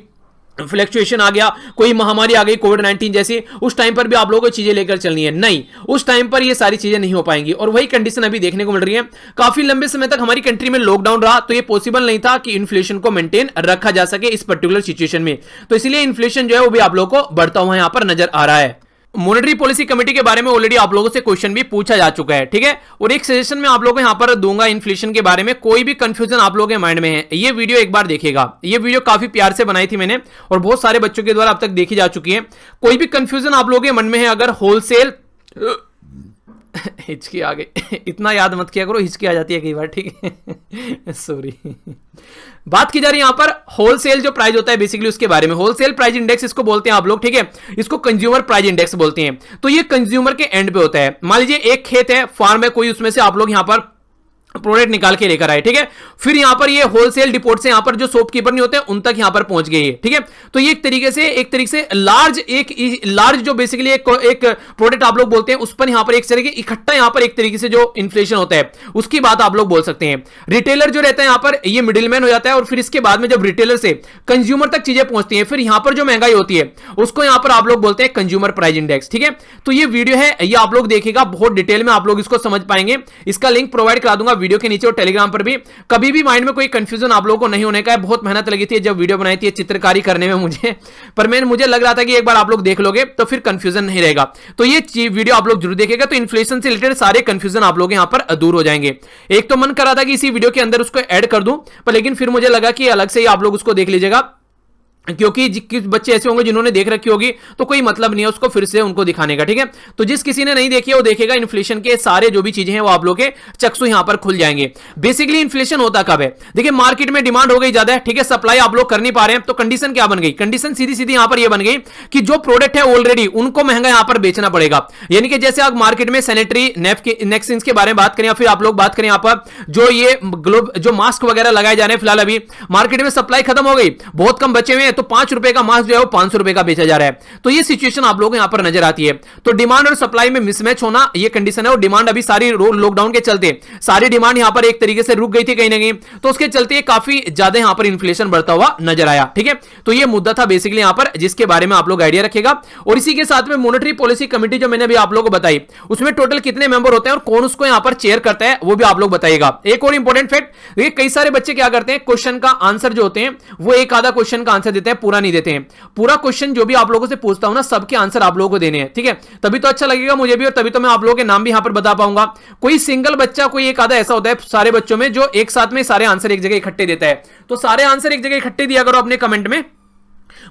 फ्लक्चुएशन आ गया, कोई महामारी आ गई कोविड-19 जैसी, उस टाइम पर भी आप लोगों को चीजें लेकर चलनी है। नहीं, उस टाइम पर ये सारी चीजें नहीं हो पाएंगी। और वही कंडीशन अभी देखने को मिल रही है। काफी लंबे समय तक हमारी कंट्री में लॉकडाउन रहा, तो ये पॉसिबल नहीं था कि इन्फ्लेशन को मेंटेन रखा जा सके इस पर्टिकुलर सिचुएशन में। तो इसलिए इन्फ्लेशन जो है वो भी आप लोगों को बढ़ता हुआ यहां पर नजर आ रहा है। मॉनेटरी पॉलिसी कमेटी के बारे में ऑलरेडी आप लोगों से क्वेश्चन भी पूछा जा चुका है, ठीक है। और एक सजेशन मैं आप लोगों को यहां पर दूंगा इन्फ्लेशन के बारे में, कोई भी कंफ्यूजन आप लोगों के माइंड में है, ये वीडियो एक बार देखिएगा। ये वीडियो काफी प्यार से बनाई थी मैंने और बहुत सारे बच्चों के द्वारा अब तक देखी जा चुकी है। कोई भी कंफ्यूजन आप लोगों के मन में है, अगर होलसेल हिचकी आ गई इतना याद मत किया करो, हिचकी आ जाती है कई बार, ठीक है सॉरी। बात की जा रही है यहां पर होलसेल जो प्राइस होता है बेसिकली उसके बारे में। होलसेल प्राइस इंडेक्स इसको बोलते हैं आप लोग, ठीक है। इसको कंज्यूमर प्राइस इंडेक्स बोलते हैं। तो ये कंज्यूमर के एंड पे होता है। मान लीजिए एक खेत है, फार्म है कोई, उसमें से आप लोग यहां पर प्रोडक्ट निकाल के लेकर आए, ठीक है। फिर यहां पर ये होलसेल डिपोट से यहां पर जो शॉपकीपर नहीं होते उन तक यहां पर पहुंच गई है, ठीक है। तो ये एक तरीके से लार्ज जो बेसिकली एक प्रोडक्ट आप लोग बोलते हैं, उस पर यहां पर एक तरह के इकट्ठा यहां पर एक तरीके से जो इन्फ्लेशन होता है उसकी बात आप लोग बोल सकते हैं। रिटेलर जो रहता है यहां पर ये मिडिलमैन हो जाता है, और फिर इसके बाद में जब रिटेलर से कंज्यूमर तक चीजें पहुंचती हैं, फिर यहां पर जो महंगाई होती है उसको यहां पर आप लोग बोलते हैं कंज्यूमर प्राइस इंडेक्स, ठीक है। तो ये वीडियो है, ये आप लोग देखिएगा, बहुत डिटेल में आप लोग इसको समझ पाएंगे। इसका लिंक प्रोवाइड करा दूंगा वीडियो के नीचे और टेलीग्राम पर भी। कभी भी माइंड में कोई कंफ्यूजन आप लोगों को नहीं होने का है। बहुत मेहनत लगी थी जब वीडियो बनाई थी चित्रकारी करने में मुझे, पर मुझे लग रहा था कि एक बार आप लोग देख लोगे तो फिर कंफ्यूजन नहीं रहेगा। तो ये वीडियो आप लोग जरूर देखिएगा, तो इन्फ्लेशन से रिलेटेड सारे कंफ्यूजन आप लोग यहां पर दूर हो जाएंगे। एक तो मन कर रहा था कि इसी वीडियो के अंदर उसको ऐड कर दूं, पर लेकिन फिर मुझे लगा कि अलग से ही आप लोग उसको देख लीजिएगा, क्योंकि कुछ बच्चे ऐसे होंगे जिन्होंने देख रखी होगी तो कोई मतलब नहीं है उसको फिर से उनको दिखाने का, ठीक है। तो जिस किसी ने नहीं देखी है वो देखेगा, इन्फ्लेशन के सारे जो भी चीजें हैं वो आप लोग के चक्षु यहां पर खुल जाएंगे। बेसिकली इन्फ्लेशन होता कब है? देखिए मार्केट में डिमांड हो गई ज्यादा है, ठीक है, सप्लाई आप लोग कर नहीं पा रहे हैं, तो कंडीशन क्या बन गई? कंडीशन सीधी सीधी यहां पर ये बन गई कि जो प्रोडक्ट है ऑलरेडी उनको महंगा यहां पर बेचना पड़ेगा। यानी कि जैसे आप मार्केट में सैनिटरी नैपकिन के बारे में बात करें, या फिर आप लोग बात करें यहां पर जो ये जो मास्क वगैरह लगाए जा रहे हैं, फिलहाल अभी मार्केट में सप्लाई खत्म हो गई, बहुत कम बचे हुए हैं, तो 5 रुपए का जो है वो 500 रुपए का बेचा जा रहा है। तो ये सिचुएशन आप लोगों को यहां पर नजर आती है। तो डिमांड और सप्लाई में मिसमैच होना ये कंडीशन है। और डिमांड अभी सारी लॉकडाउन के चलते सारी डिमांड यहां पर एक तरीके से रुक गई थी कहीं ना कहीं, तो उसके चलते काफी ज्यादा यहां पर इन्फ्लेशन बढ़ता हुआ नजर आया, ठीक है। तो ये मुद्दा था बेसिकली यहां पर, जिसके बारे में आप लोग आइडिया रखेगा। और इसी के साथ में मॉनेटरी पॉलिसी कमेटी जो मैंने अभी आप लोगों को बताई, उसमें टोटल कितने मेंबर होते हैं और कौन उसको यहां पर चेयर करता है वो भी आप लोग बताइएगा। एक और इंपॉर्टेंट फैक्ट, ये कई सारे बच्चे क्या करते हैं, क्वेश्चन का आंसर जो होते हैं वो एक आधा क्वेश्चन का आंसर देते हैं, पूरा नहीं देते हैं। पूरा क्वेश्चन जो भी आप लोगों से पूछता हूं ना, सबके आंसर आप लोगों को देने हैं, ठीक है। तभी तो अच्छा लगेगा मुझे भी, और तभी तो मैं आप लोगों के नाम भी यहां पर बता पाऊंगा। कोई सिंगल बच्चा, कोई एक आधा ऐसा होता है सारे बच्चों में जो एक साथ में सारे आंसर एक जगह इकट्ठे देता है। तो सारे आंसर एक जगह इकट्ठे दिया करो अपने कमेंट में।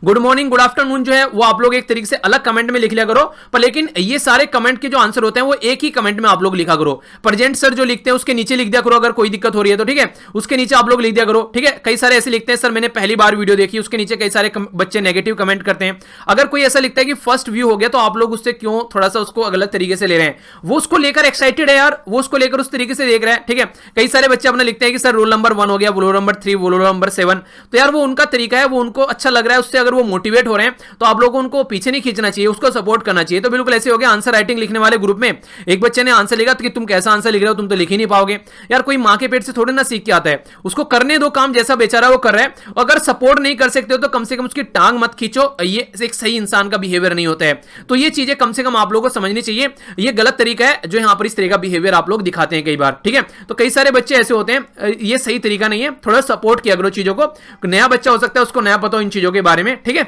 गुड मॉर्निंग, गुड आफ्टरनून जो है वो आप लोग एक तरीके से अलग कमेंट में लिख लिया करो, पर लेकिन ये सारे कमेंट के जो आंसर होते हैं वो एक ही कमेंट में आप लोग लिखा करो। प्रेजेंट सर जो लिखते हैं उसके नीचे लिख दिया करो, अगर कोई दिक्कत हो रही है तो, ठीक है, उसके नीचे आप लोग लिख दिया करो, ठीक है। कई सारे ऐसे लिखते हैं सर मैंने पहली बार वीडियो देखी, उसके नीचे कई सारे बच्चे नेगेटिव कमेंट करते हैं। अगर कोई ऐसा लिखता है कि फर्स्ट व्यू हो गया, तो आप लोग उससे क्यों थोड़ा सा उसको गलत तरीके से ले रहे हैं? वो उसको लेकर एक्साइटेड है यार, वो उसको लेकर उस तरीके से देख रहा है, ठीक है। कई सारे बच्चे अपना लिखते हैं कि सर रोल नंबर 1 हो गया, रोल नंबर 3, रोल नंबर 7, तो यार वो उनका तरीका है, वो उनको अच्छा लग रहा है, उससे अगर वो मोटिवेट हो रहे हैं तो आप लोगों को उनको पीछे नहीं खींचना चाहिए, उसको सपोर्ट करना चाहिए। तो बिल्कुल ऐसे हो गया आंसर राइटिंग लिखने वाले ग्रुप में एक बच्चे ने आंसर लिखा कि तुम कैसा आंसर लिख रहे हो, तुम तो लिख ही नहीं पाओगे। यार कोई मां के पेट से थोड़े ना सीख के आता है, उसको करने दो काम, जैसा बेचारा वो कर रहा है। अगर सपोर्ट नहीं कर सकते हो तो कम से कम उसकी टांग मत खींचो, ये एक सही इंसान का बिहेवियर नहीं होता है। तो ये चीजें कम से कम आप लोगों को समझनी चाहिए। ये गलत तरीका है जो यहां पर इस तरह का बिहेवियर आप लोग दिखाते हैं कई बार, ठीक है। तो कई सारे बच्चे ऐसे होते हैं, ये सही तरीका नहीं है। थोड़ा सपोर्ट किया करो चीजों को। नया बच्चा हो सकता है उसको नया पता हो इन चीजों के बारे में, ठीक है।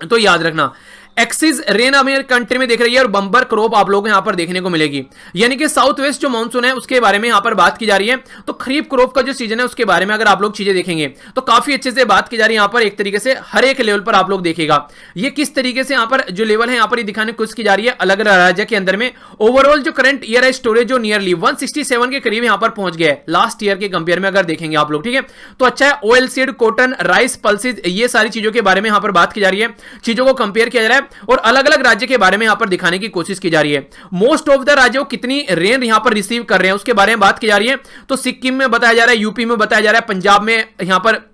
तो याद रखना, एक्सिस रेन हमें कंट्री में देख रही है और बम्पर क्रॉप आप लोगों को यहां पर देखने को मिलेगी। यानी कि साउथ वेस्ट जो मानसून है उसके बारे में यहां पर बात की जा रही है। तो खरीफ क्रॉप का जो सीजन है उसके बारे में अगर आप लोग चीजें देखेंगे तो काफी अच्छे से बात की जा रही है यहां पर। एक तरीके से हर एक लेवल पर आप लोग देखिएगा ये किस तरीके से यहां पर जो लेवल है यहां पर दिखाने की कोशिश की जा रही है अलग अलग राज्य के अंदर में। ओवरऑल जो करंट ईयर है स्टोरेज जो नियरली 167 के करीब यहां पर पहुंच गया है लास्ट ईयर के कंपेयर में अगर देखेंगे आप लोग, ठीक है। तो अच्छा है, oil seed, cotton, rice, pulses, ये सारी चीजों के बारे में यहां पर बात की जा रही है। चीजों को कंपेयर किया जा रहा है है और अलग अलग राज्य के बारे में यहां पर दिखाने की कोशिश की जा रही है। मोस्ट ऑफ द राज्यों कितनी रेन यहां पर रिसीव कर रहे हैं उसके बारे में बात की जा रही है। तो सिक्किम में बताया जा रहा है, यूपी में बताया जा रहा है, पंजाब में, यहां पर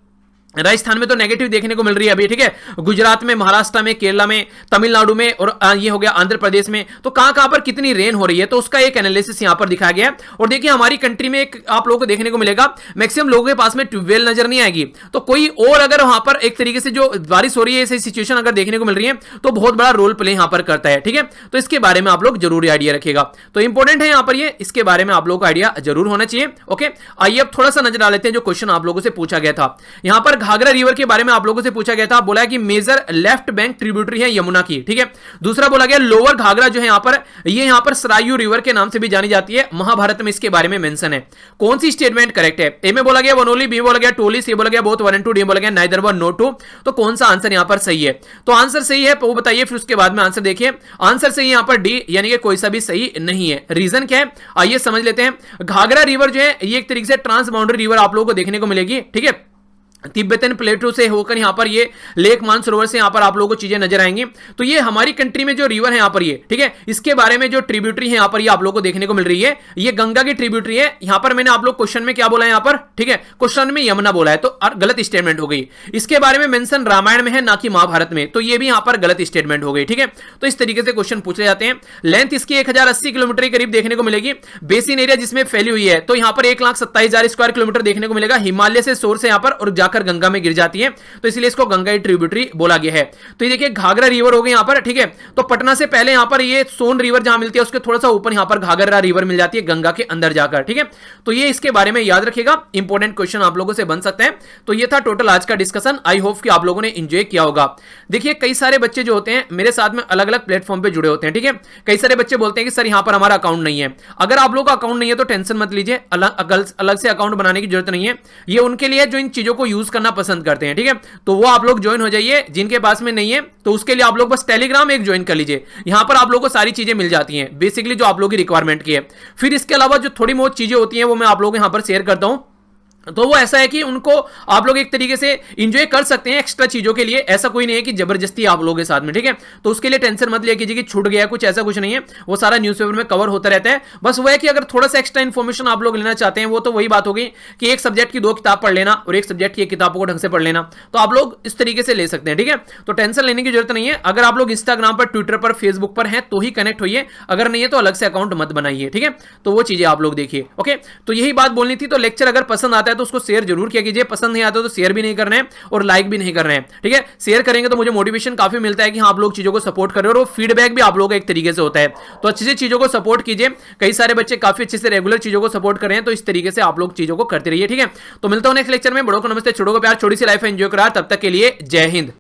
राजस्थान में तो नेगेटिव देखने को मिल रही है अभी, ठीक है, गुजरात में, महाराष्ट्र में, केरला में, तमिलनाडु में और ये हो गया आंध्र प्रदेश में। तो कहां कहां पर कितनी रेन हो रही है तो उसका एक एनालिसिस यहां पर दिखाया गया है। और देखिए हमारी कंट्री में एक आप लोगों को देखने को मिलेगा, मैक्सिमम लोगों के पास में ट्यूबवेल नजर नहीं आएगी, तो कोई और अगर वहां पर एक तरीके से जो बारिश हो रही है ऐसी सिचुएशन अगर देखने को मिल रही है तो बहुत बड़ा रोल प्ले यहां पर करता है, ठीक है। तो इसके बारे में आप लोग जरूर आइडिया रखिएगा, तो इंपॉर्टेंट है यहां पर ये, इसके बारे में आप लोगों का आइडिया जरूर होना चाहिए। ओके, आइए अब थोड़ा सा नजर डाल लेते हैं जो क्वेश्चन आप लोगों से पूछा गया था। यहां पर घाघरा रिवर के बारे में आप लोगों से पूछा गया था, बोला है कि मेजर लेफ्ट बैंक ट्रिब्यूटरी है यमुना की, ठीक है। दूसरा बोला गया लोअर घाघरा जो है यहां पर, ये यहां पर सरायू रिवर के नाम से भी जानी जाती है, महाभारत में इसके बारे में मेंशन है। कौन सी स्टेटमेंट करेक्ट है? ए में बोला गया वनोली, बी में बोला गया टोली, सी बोला गया बोथ 1 and 2, डी बोला गया नाइदर 1 नो 2। तो कौन सा आंसर यहां पर सही है? तो आंसर सही है वो बताइए, फिर उसके बाद में आंसर देखिए। आंसर सही यहां पर डी, यानी कि कोई सा भी सही नहीं है। रीजन क्या है आइए समझ लेते हैं। घाघरा रिवर जो है ये एक तरीके से ट्रांस बाउंड्री रिवर आप लोगों को देखने को मिलेगी, ठीक है। तिब्बतन प्लेटो से होकर यहां पर ये लेक मानसरोवर से यहां पर आप लोगों को चीजें नजर आएंगी। तो ये हमारी कंट्री में जो रिवर है यहां पर ये, ठीक है, इसके बारे में जो ट्रिब्यूटरी है यहां पर ये आप लोगों को देखने को मिल रही है, ये गंगा की ट्रिब्यूटरी है। यहां पर मैंने आप लोग क्वेश्चन में क्या बोला है यहां पर, ठीक है, क्वेश्चन में यमुना बोला है तो गलत स्टेटमेंट हो गई। इसके बारे में मेंशन रामायण में है ना कि महाभारत में, तो ये भी यहां पर गलत स्टेटमेंट हो गई, ठीक है। तो इस तरीके से क्वेश्चन पूछे जाते हैं। लेंथ इसकी 1080 किलोमीटर के करीब देखने को मिलेगी। बेसिन एरिया जिसमें फैली हुई है तो यहां पर 1,27,000 स्क्वायर किलोमीटर देखने को मिलेगा। हिमालय से सोर्स है यहां पर और जाकर गंगा में गिर जाती है, तो इसलिए इसको गंगा ट्रिब्यूटरी बोला गया है। तो ये देखिए घाघरा रिवर हो गई यहां पर, ठीक है। तो पटना से पहले यहां पर ये सोन रिवर जहां मिलती है उसके थोड़ा सा ऊपर यहां पर घाघरा रिवर मिल जाती है गंगा के अंदर जाकर, ठीक है। तो ये इसके बारे में याद रखिएगा, इंपॉर्टेंट क्वेश्चन आप लोगों से बन सकते हैं। तो ये था टोटल आज का डिस्कशन। आई होप कि आप लोगों ने एंजॉय किया होगा। देखिए कई सारे बच्चे जो होते हैं मेरे साथ में अलग अलग प्लेटफॉर्म पे जुड़े होते हैं, ठीक है। कई सारे बच्चे बोलते हैं कि सर यहां पर हमारा अकाउंट नहीं है। अगर आप लोगों का अकाउंट नहीं है तो टेंशन मत लीजिए, अलग से अकाउंट बनाने की जरूरत नहीं है। ये उनके लिए जो इन चीजों को यूज करना पसंद करते हैं, ठीक है। तो वो आप लोग ज्वाइन हो जाइए, जिनके पास में नहीं है तो उसके लिए आप लोग बस टेलीग्राम एक ज्वाइन कर लीजिए। यहां पर आप लोगों को सारी चीजें मिल जाती हैं बेसिकली जो आप लोगों की रिक्वायरमेंट की है। फिर इसके अलावा जो थोड़ी बहुत चीजें होती हैं वो मैं आप लोगों को यहां पर शेयर करता हूं। तो वो ऐसा है कि उनको आप लोग एक तरीके से एंजॉय कर सकते हैं एक्स्ट्रा चीजों के लिए, ऐसा कोई नहीं है कि जबरदस्ती आप लोगों के साथ में, ठीक है। तो उसके लिए टेंशन मत लिया कीजिए कि छूट गया कुछ, ऐसा कुछ नहीं है। वो सारा न्यूज़पेपर में कवर होता रहता है। बस वो है कि अगर थोड़ा सा एक्स्ट्रा इन्फॉर्मेशन आप लोग लेना चाहते हैं वो तो वही बात होगी कि एक सब्जेक्ट की 2 किताब पढ़ लेना और एक सब्जेक्ट की किताबों को ढंग से पढ़ लेना, तो आप लोग इस तरीके से ले सकते हैं, ठीक है। तो टेंशन लेने की जरूरत नहीं है। अगर आप लोग इंस्टाग्राम पर, ट्विटर पर, फेसबुक पर हैं तो ही कनेक्ट होइए, अगर नहीं है तो अलग से अकाउंट मत बनाइए, ठीक है। तो वो चीजें आप लोग देखिए। ओके, तो यही बात बोलनी थी। तो लेक्चर अगर पसंद आता है तो उसको शेयर जरूर क्या कीजिए, पसंद नहीं आता तो शेयर भी नहीं करना है और लाइक भी नहीं करना है, ठीक है। शेयर करेंगे तो मुझे मोटिवेशन काफी मिलता है कि हाँ आप लोग चीजों को सपोर्ट कर रहे हो और फीडबैक भी आप लोगों का एक तरीके से होता है। तो अच्छे से चीजों को सपोर्ट कीजिए। कई सारे बच्चे काफी अच्छे से रेगुलर चीजों को सपोर्ट कर रहे हैं, तो इस तरीके से आप लोग चीजों को करते रहिए, ठीक है। तो मिलता हूं नेक्स्ट लेक्चर में। बड़ों को नमस्ते, छोटों को प्यार, छोटी सी लाइफ एंजॉय करा। तब तक के लिए जय हिंद।